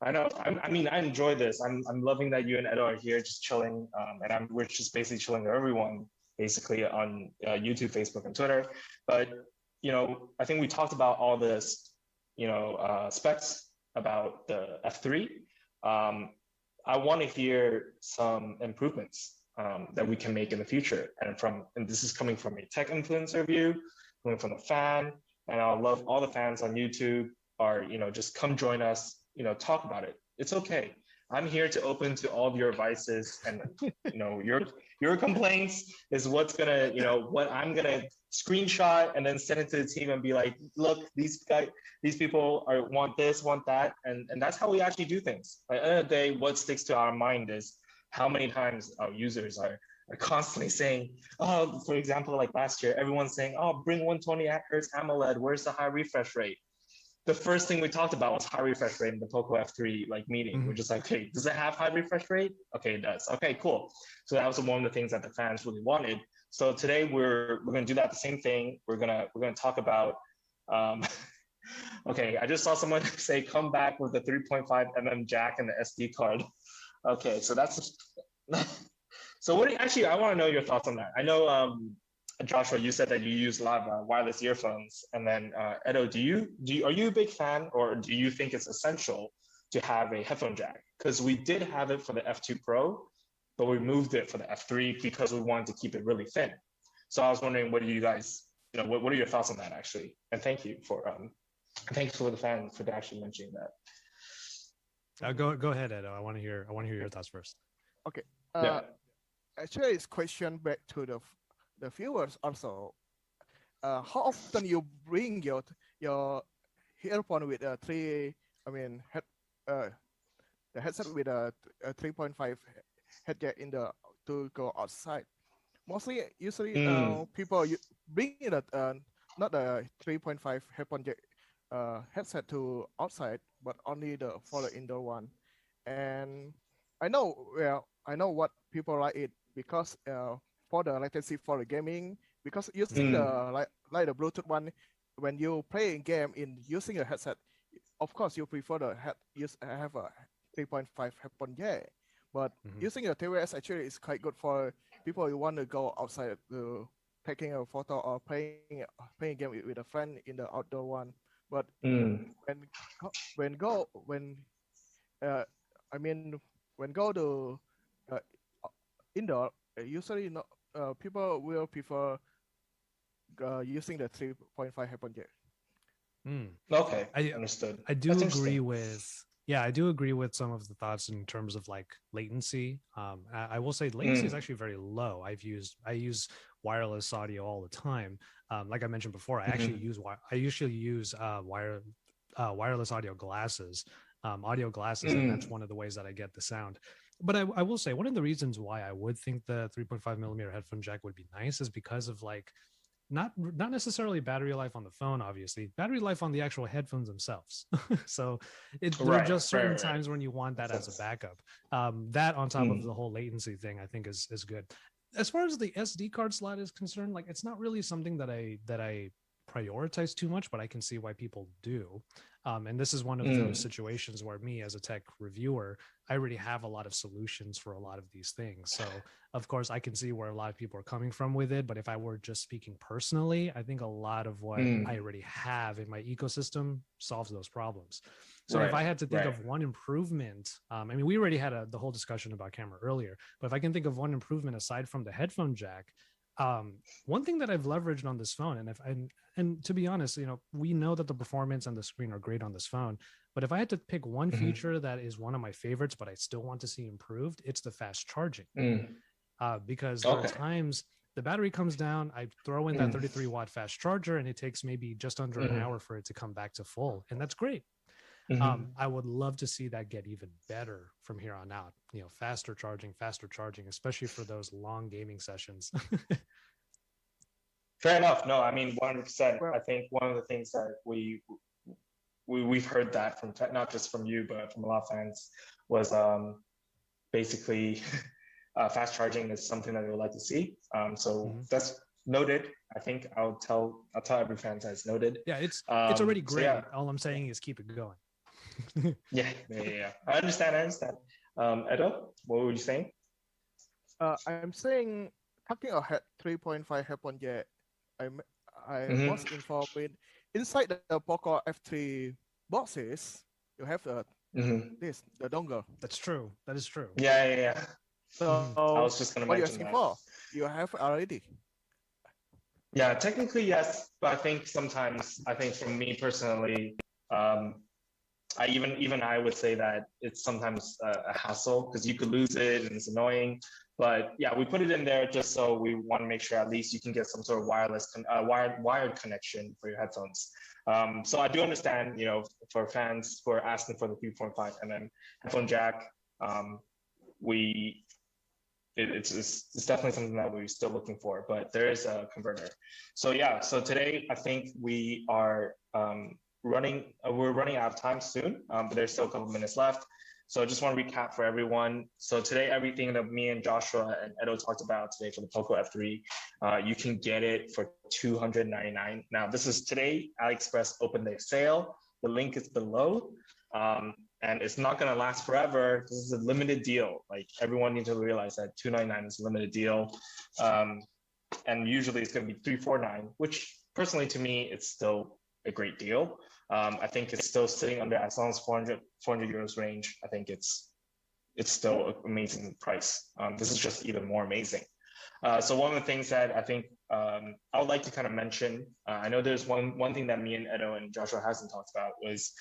I know, I mean, I enjoy this. I'm loving that you and Edo are here just chilling, and we're just basically chilling with everyone, basically on YouTube, Facebook, and Twitter. But, I think we talked about all this, specs about the F3. I want to hear some improvements that we can make in the future. And this is coming from a tech influencer view, coming from a fan. And I love all the fans on YouTube are, just come join us, talk about it. It's okay. I'm here to open to all of your advices, and your complaints is what's gonna, what I'm gonna screenshot and then send it to the team and be like, look, these people want this, want that, and that's how we actually do things. At the end of the day, what sticks to our mind is how many times our users are constantly saying, oh, for example, like last year, everyone's saying, oh, bring 120 Hz AMOLED, where's the high refresh rate? The first thing we talked about was high refresh rate in the Poco F3 meeting. We're just like, hey, does it have high refresh rate? Okay, it does. Okay, cool. So that was one of the things that the fans really wanted. So today we're gonna do that the same thing. We're gonna talk about. Okay, I just saw someone say come back with the 3.5mm jack and the SD card. Okay, so that's. So I want to know your thoughts on that. I know. Joshua, you said that you use a lot of wireless earphones, and then Edo, are you a big fan, or do you think it's essential to have a headphone jack? Because we did have it for the F2 Pro, but we moved it for the F3 because we wanted to keep it really thin. So I was wondering, what do you guys, what are your thoughts on that actually? And thanks for the fan for actually mentioning that. Go ahead, Edo. I want to hear your thoughts first. Okay. Actually, it's question back to the viewers also. How often you bring your earphone with a the headset with a 3.5 head jack to go outside? Usually people bring not a 3.5 headphone jack headset to outside, but only for the indoor one. And I know what people like it, because for the latency for the gaming, because using the Bluetooth one, when you play in game in using a headset, of course you prefer the have a 3.5 headphone jack. But using a TVS actually is quite good for people who want to go outside to taking a photo or playing a game with a friend in the outdoor one. But when I mean when go to uh, indoor, usually not people will prefer using the 3.5 headphone jack. Okay, understood. I do agree with some of the thoughts in terms of like latency. I will say latency is actually very low. I use wireless audio all the time. Like I mentioned before, I usually use wireless audio glasses, and that's one of the ways that I get the sound. But I will say one of the reasons why I would think the 3.5 millimeter headphone jack would be nice is because of like not necessarily battery life on the phone, obviously battery life on the actual headphones themselves. So there are just certain times when you want that as a backup. That on top of the whole latency thing, I think is good. As far as the SD card slot is concerned, like it's not really something that I prioritize too much, but I can see why people do. And this is one of those situations where me as a tech reviewer, I already have a lot of solutions for a lot of these things. So of course I can see where a lot of people are coming from with it. But if I were just speaking personally, I think a lot of what I already have in my ecosystem solves those problems. So if I had to think of one improvement, I mean, we already had the whole discussion about camera earlier, but if I can think of one improvement aside from the headphone jack, one thing that I've leveraged on this phone, and to be honest, you know, we know that the performance and the screen are great on this phone, but if I had to pick one feature that is one of my favorites, but I still want to see improved, it's the fast charging. Because there are times the battery comes down, I throw in that 33-watt fast charger, and it takes maybe just under an hour for it to come back to full, and that's great. I would love to see that get even better from here on out. You know, faster charging, especially for those long gaming sessions. Fair enough. No, I mean, 100%. I think one of the things that we've heard that from not just from you, but from a lot of fans was basically fast charging is something that they would like to see. So that's noted. I think I'll tell every fan that's noted. Yeah, it's already great. So yeah. All I'm saying is keep it going. Yeah. I understand. Edo, what were you saying? I'm saying talking about 3.5 headphone jack. I was informed with inside the Poco F3 boxes, you have the dongle. That's true. That is true. Yeah. So I was just going to mention that. You have already. Yeah, technically yes, but I think for me personally, I would say that it's sometimes a hassle because you could lose it and it's annoying. But yeah, we put it in there just so we want to make sure at least you can get some sort of wired connection for your headphones. So I do understand, you know, for fans who are asking for the 3.5 mm headphone jack, it's definitely something that we're still looking for, but there is a converter. So yeah, so today I think we are we're running out of time soon, but there's still a couple minutes left. So I just want to recap for everyone. So today, everything that me and Joshua and Edo talked about today for the Poco F3, you can get it for $299. Now, this is today, AliExpress opened their sale. The link is below. And it's not going to last forever. This is a limited deal. Like everyone needs to realize that $299 is a limited deal. And usually it's going to be $349, which personally to me, it's still a great deal. I think it's still sitting under, as long as 400 euros range. I think it's still an amazing price. This is just even more amazing. So one of the things that I think I would like to kind of mention, I know there's one thing that me and Edo and Joshua hasn't talked about was,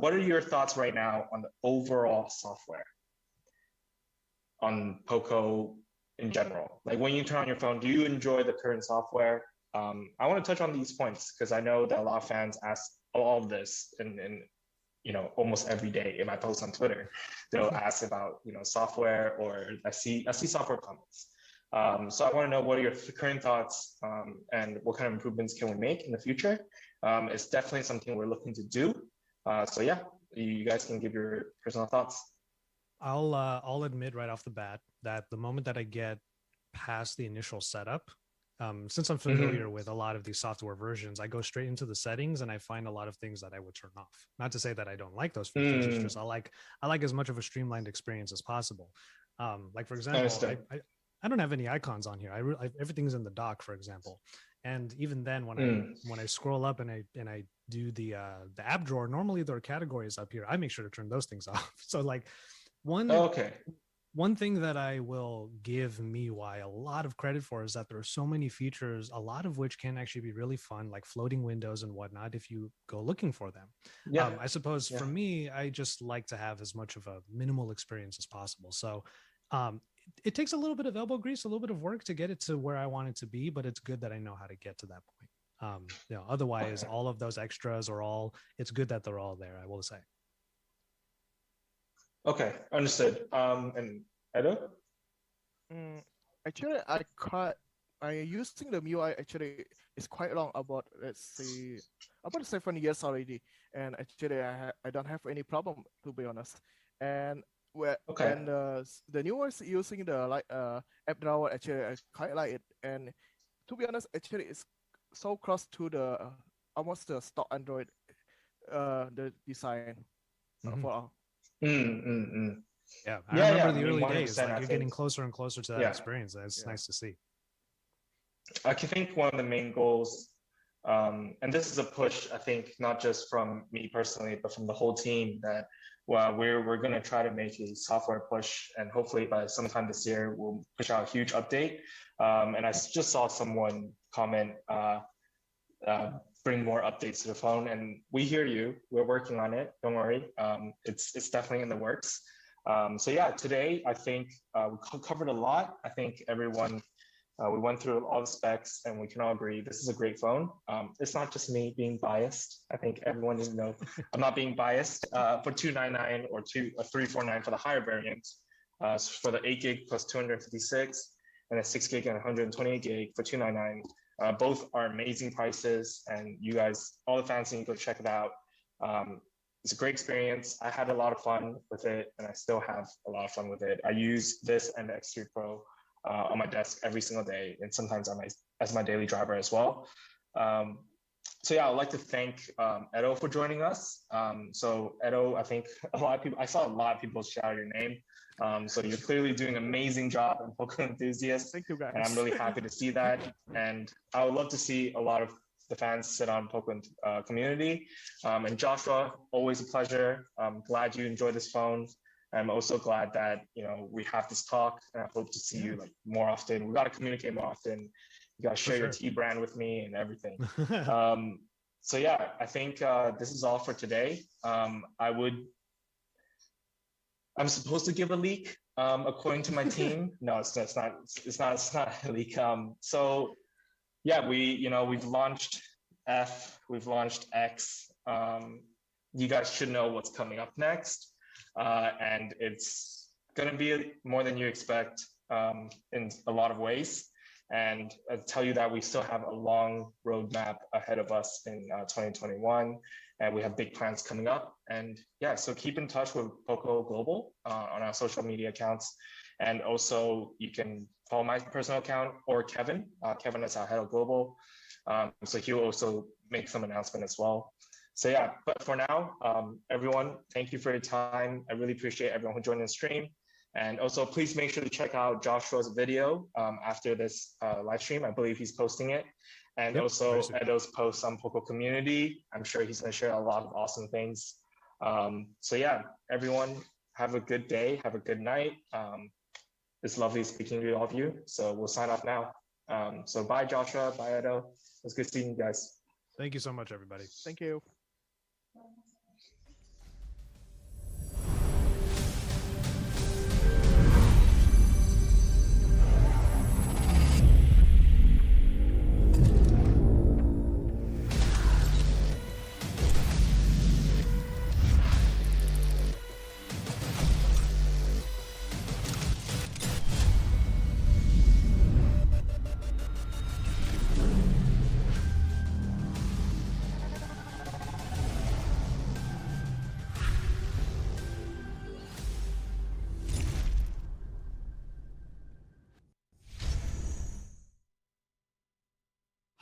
what are your thoughts right now on the overall software on Poco in general? Like when you turn on your phone, do you enjoy the current software? I want to touch on these points because I know that a lot of fans ask all of this and you know, almost every day in my posts on Twitter, they'll ask about, you know, software, or I see software comments. So I want to know what are your current thoughts and what kind of improvements can we make in the future? It's definitely something we're looking to do. So yeah, you guys can give your personal thoughts. I'll admit right off the bat that the moment that I get past the initial setup, Since I'm familiar with a lot of these software versions, I go straight into the settings and I find a lot of things that I would turn off. Not to say that I don't like those features. It's just I like as much of a streamlined experience as possible. Like for example, I don't have any icons on here. Everything's in the dock, for example. And even then, when I scroll up and I do the app drawer, normally there are categories up here. I make sure to turn those things off. So like one thing that I will give MIUI a lot of credit for is that there are so many features, a lot of which can actually be really fun, like floating windows and whatnot, if you go looking for them. I suppose for me, I just like to have as much of a minimal experience as possible. So it takes a little bit of elbow grease, a little bit of work to get it to where I want it to be, but it's good that I know how to get to that point. Otherwise, all of those extras it's good that they're all there, I will say. Okay, understood. And Edo? Actually, I using the MIUI actually is quite long, about let's say about 7 years already, and actually I don't have any problem, to be honest. And the new ones using the app drawer, actually I quite like it. And to be honest, actually it's so close to the almost the stock Android the design for all. Yeah, I remember the early days. Like you're getting closer and closer to that experience. That's nice to see. I think one of the main goals, and this is a push, I think, not just from me personally, but from the whole team, that we're going to try to make a software push, and hopefully by sometime this year we'll push out a huge update. And I just saw someone comment, bring more updates to the phone, and we hear you. We're working on it. Don't worry. It's definitely in the works. So yeah, today I think we covered a lot. I think everyone, we went through all the specs, and we can all agree this is a great phone. It's not just me being biased. I think everyone needs to know I'm not being biased. For $299 or $349 for the higher variant, for the 8 gig plus 256, and a 6 gig and 128 gig for $299. Both are amazing prices, and you guys, all the fans, need to go check it out. It's a great experience. I had a lot of fun with it, and I still have a lot of fun with it. I use this and the X3 Pro on my desk every single day, and sometimes as my daily driver as well. So yeah, I'd like to thank Edo for joining us. So Edo, I think I saw a lot of people shout your name. So you're clearly doing an amazing job in Poco Enthusiast. Thank you, guys. And I'm really happy to see that. And I would love to see a lot of the fans sit on Poco community. And Joshua, always a pleasure. I'm glad you enjoyed this phone. I'm also glad that we have this talk, and I hope to see you more often. We got to communicate more often. You got to share your T brand with me and everything. So yeah, I think this is all for today. I'm supposed to give a leak according to my team. No, it's not a leak. So yeah, we've launched F, we've launched X. You guys should know what's coming up next. And it's going to be more than you expect in a lot of ways. And I'll tell you that we still have a long roadmap ahead of us in 2021, and we have big plans coming up. And yeah, so keep in touch with Poco Global on our social media accounts. And also you can follow my personal account or Kevin. Kevin is our head of global. So he'll also make some announcement as well. So yeah, but for now, everyone, thank you for your time. I really appreciate everyone who joined the stream. And also please make sure to check out Joshua's video after this live stream. I believe he's posting it. And also Edo's post on Poco community. I'm sure he's gonna share a lot of awesome things. So yeah, everyone have a good day, have a good night. It's lovely speaking to all of you. So we'll sign off now. So bye Joshua, bye Edo. It was good seeing you guys. Thank you so much, everybody. Thank you.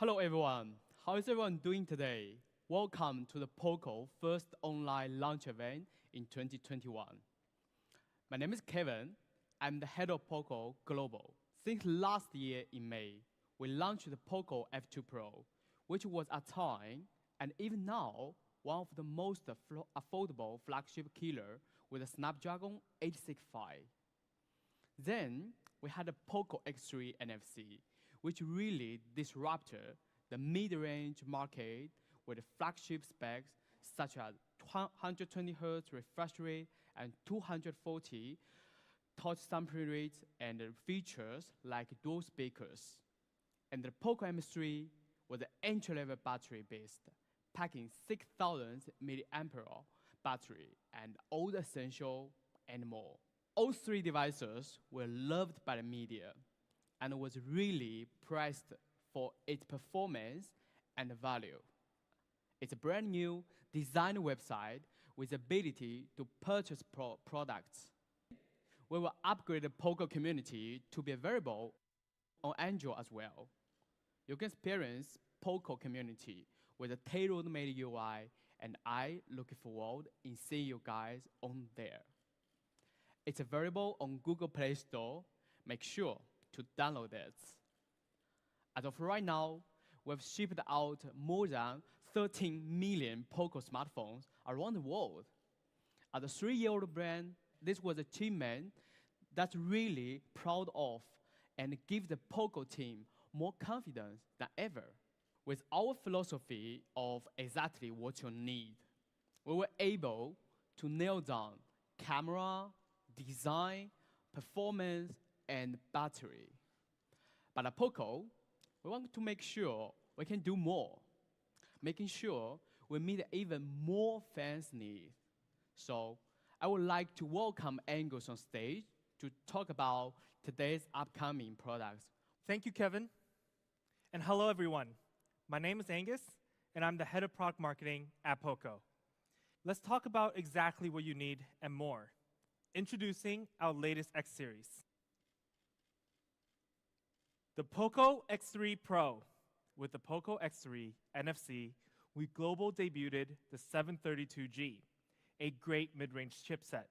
Hello everyone, how is everyone doing today? Welcome to the POCO first online launch event in 2021. My name is Kevin. I'm the head of POCO Global. Since last year in May, we launched the POCO F2 Pro, which was at time, and even now, one of the most affordable flagship killer with a Snapdragon 865. Then, we had the POCO X3 NFC, which really disrupted the mid-range market with flagship specs such as 120Hz refresh rate and 240 touch sampling rates and features like dual speakers. And the POCO M3 was an entry-level battery based, packing 6,000 mAh battery and all the essential and more. All three devices were loved by the media and was really priced for its performance and value. It's a brand new design website with the ability to purchase products. We will upgrade the POCO community to be available on Android as well. You can experience POCO community with a tailor-made UI, and I look forward in seeing you guys on there. It's available on Google Play Store. Make sure to download it. As of right now, we've shipped out more than 13 million POCO smartphones around the world. As a 3-year-old brand, this was an achievement that's really proud of and give the POCO team more confidence than ever. With our philosophy of exactly what you need, we were able to nail down camera, design, performance, and battery. But at POCO, we want to make sure we can do more, making sure we meet even more fans' needs. So I would like to welcome Angus on stage to talk about today's upcoming products. Thank you, Kevin. And hello, everyone. My name is Angus, and I'm the head of product marketing at POCO. Let's talk about exactly what you need and more. Introducing our latest X series. The POCO X3 Pro. With the POCO X3 NFC, we global debuted the 732G, a great mid-range chipset.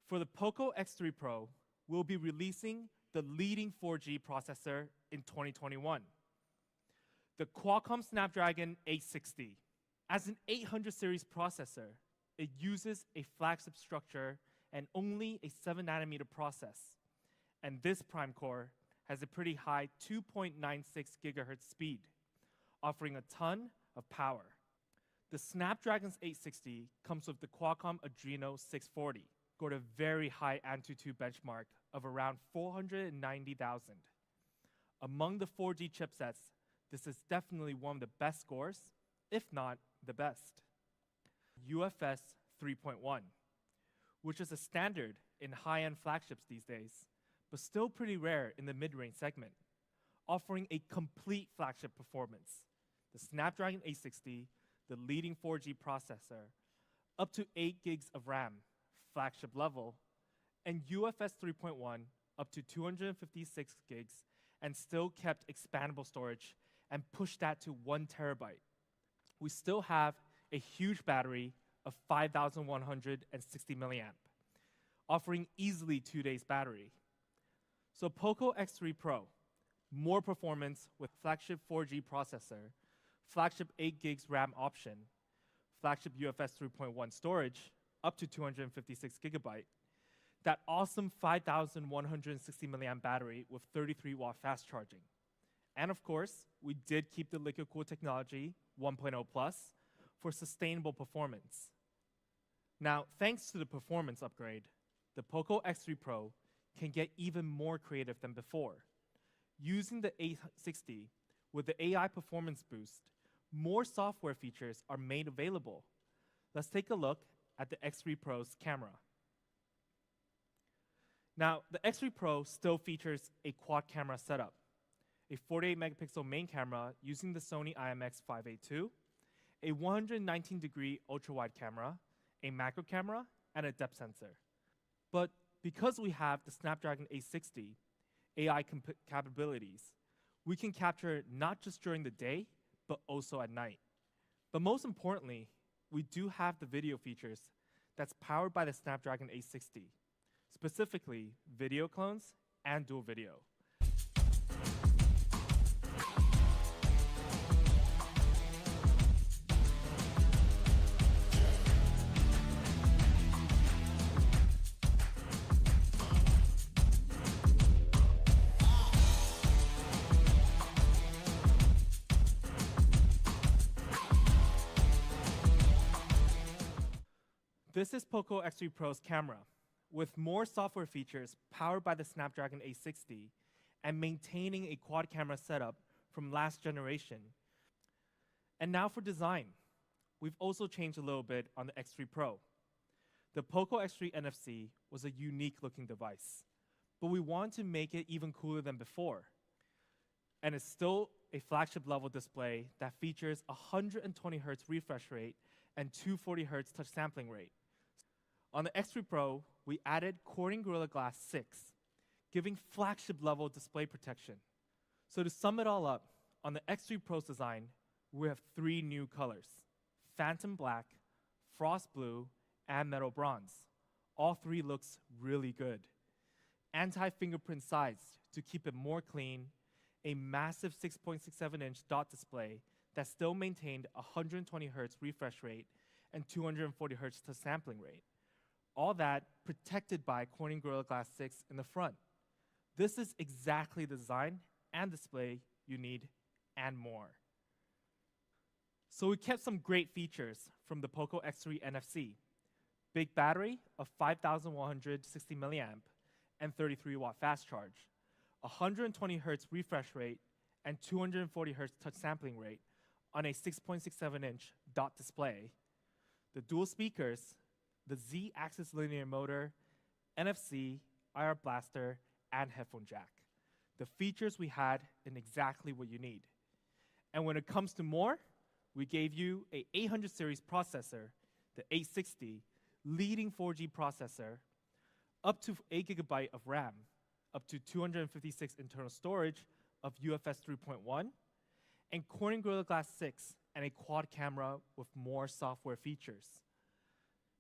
For the POCO X3 Pro, we'll be releasing the leading 4G processor in 2021. The Qualcomm Snapdragon 860. As an 800 series processor, it uses a flagship structure and only a 7nm process. And this prime core has a pretty high 2.96 GHz speed, offering a ton of power. The Snapdragon's 860 comes with the Qualcomm Adreno 640, scored a very high AnTuTu benchmark of around 490,000. Among the 4G chipsets, this is definitely one of the best scores, if not the best. UFS 3.1, which is a standard in high-end flagships these days, but still pretty rare in the mid-range segment, offering a complete flagship performance. The Snapdragon 860, the leading 4G processor, up to 8 gigs of RAM, flagship level, and UFS 3.1 up to 256 gigs, and still kept expandable storage and pushed that to 1 terabyte. We still have a huge battery of 5,160 milliamp, offering easily 2 days battery. So POCO X3 Pro, more performance with flagship 4G processor, flagship 8 gigs RAM option, flagship UFS 3.1 storage, up to 256 gigabyte, that awesome 5,160 milliamp battery with 33 watt fast charging. And of course, we did keep the liquid cool technology 1.0 plus for sustainable performance. Now, thanks to the performance upgrade, the POCO X3 Pro can get even more creative than before. Using the 860 with the AI performance boost, more software features are made available. Let's take a look at the X3 Pro's camera. Now, the X3 Pro still features a quad camera setup, a 48 megapixel main camera using the Sony IMX582, a 119-degree ultra-wide camera, a macro camera, and a depth sensor. But because we have the Snapdragon 860 AI capabilities, we can capture not just during the day, but also at night. But most importantly, we do have the video features that's powered by the Snapdragon 860, specifically video clones and dual video. This is Poco X3 Pro's camera, with more software features powered by the Snapdragon 860 and maintaining a quad camera setup from last generation. And now for design. We've also changed a little bit on the X3 Pro. The Poco X3 NFC was a unique looking device, but we wanted to make it even cooler than before. And it's still a flagship level display that features 120 Hz refresh rate and 240 Hz touch sampling rate. On the X3 Pro, we added Corning Gorilla Glass 6, giving flagship level display protection. So to sum it all up, on the X3 Pro's design, we have 3 new colors: Phantom Black, Frost Blue, and Metal Bronze. All 3 looks really good. Anti-fingerprint sides to keep it more clean, a massive 6.67-inch dot display that still maintained 120 Hz refresh rate and 240 Hz touch sampling rate. All that protected by Corning Gorilla Glass 6 in the front. This is exactly the design and display you need and more. So we kept some great features from the Poco X3 NFC. Big battery of 5,160 milliamp and 33 watt fast charge, 120 Hz refresh rate and 240 Hz touch sampling rate on a 6.67-inch dot display. The dual speakers, the Z-axis linear motor, NFC, IR blaster, and headphone jack. The features we had in exactly what you need. And when it comes to more, we gave you a 800 series processor, the 860, leading 4G processor, up to 8 GB of RAM, up to 256 internal storage of UFS 3.1, and Corning Gorilla Glass 6 and a quad camera with more software features.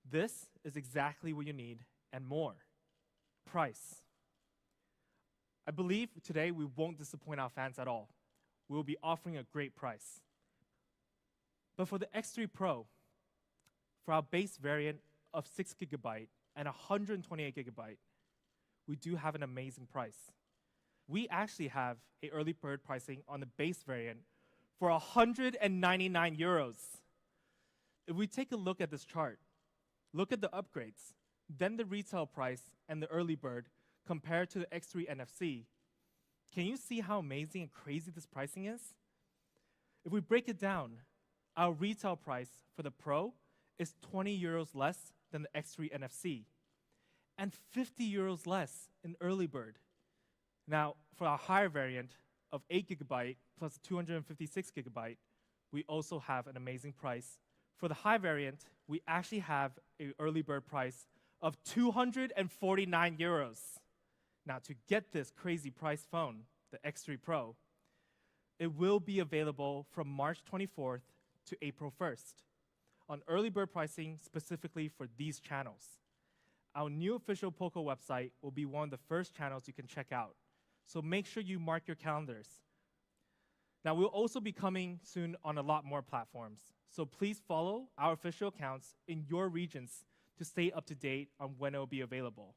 This is exactly what you need and more. Price. I believe today we won't disappoint our fans at all. We will be offering a great price. But for the X3 Pro, for our base variant of 6 GB and 128 GB, we do have an amazing price. We actually have an early bird pricing on the base variant for 199 euros. If we take a look at this chart, look at the upgrades, then the retail price and the early bird compared to the X3 NFC. Can you see how amazing and crazy this pricing is? If we break it down, our retail price for the Pro is 20 euros less than the X3 NFC and 50 euros less in early bird. Now, for our higher variant of 8 GB plus 256 GB, we also have an amazing price. For the high variant, we actually have an early bird price of 249 euros. Now, to get this crazy price phone, the X3 Pro, it will be available from March 24th to April 1st on early bird pricing specifically for these channels. Our new official Poco website will be one of the first channels you can check out, so make sure you mark your calendars. Now, we'll also be coming soon on a lot more platforms, so please follow our official accounts in your regions to stay up to date on when it will be available.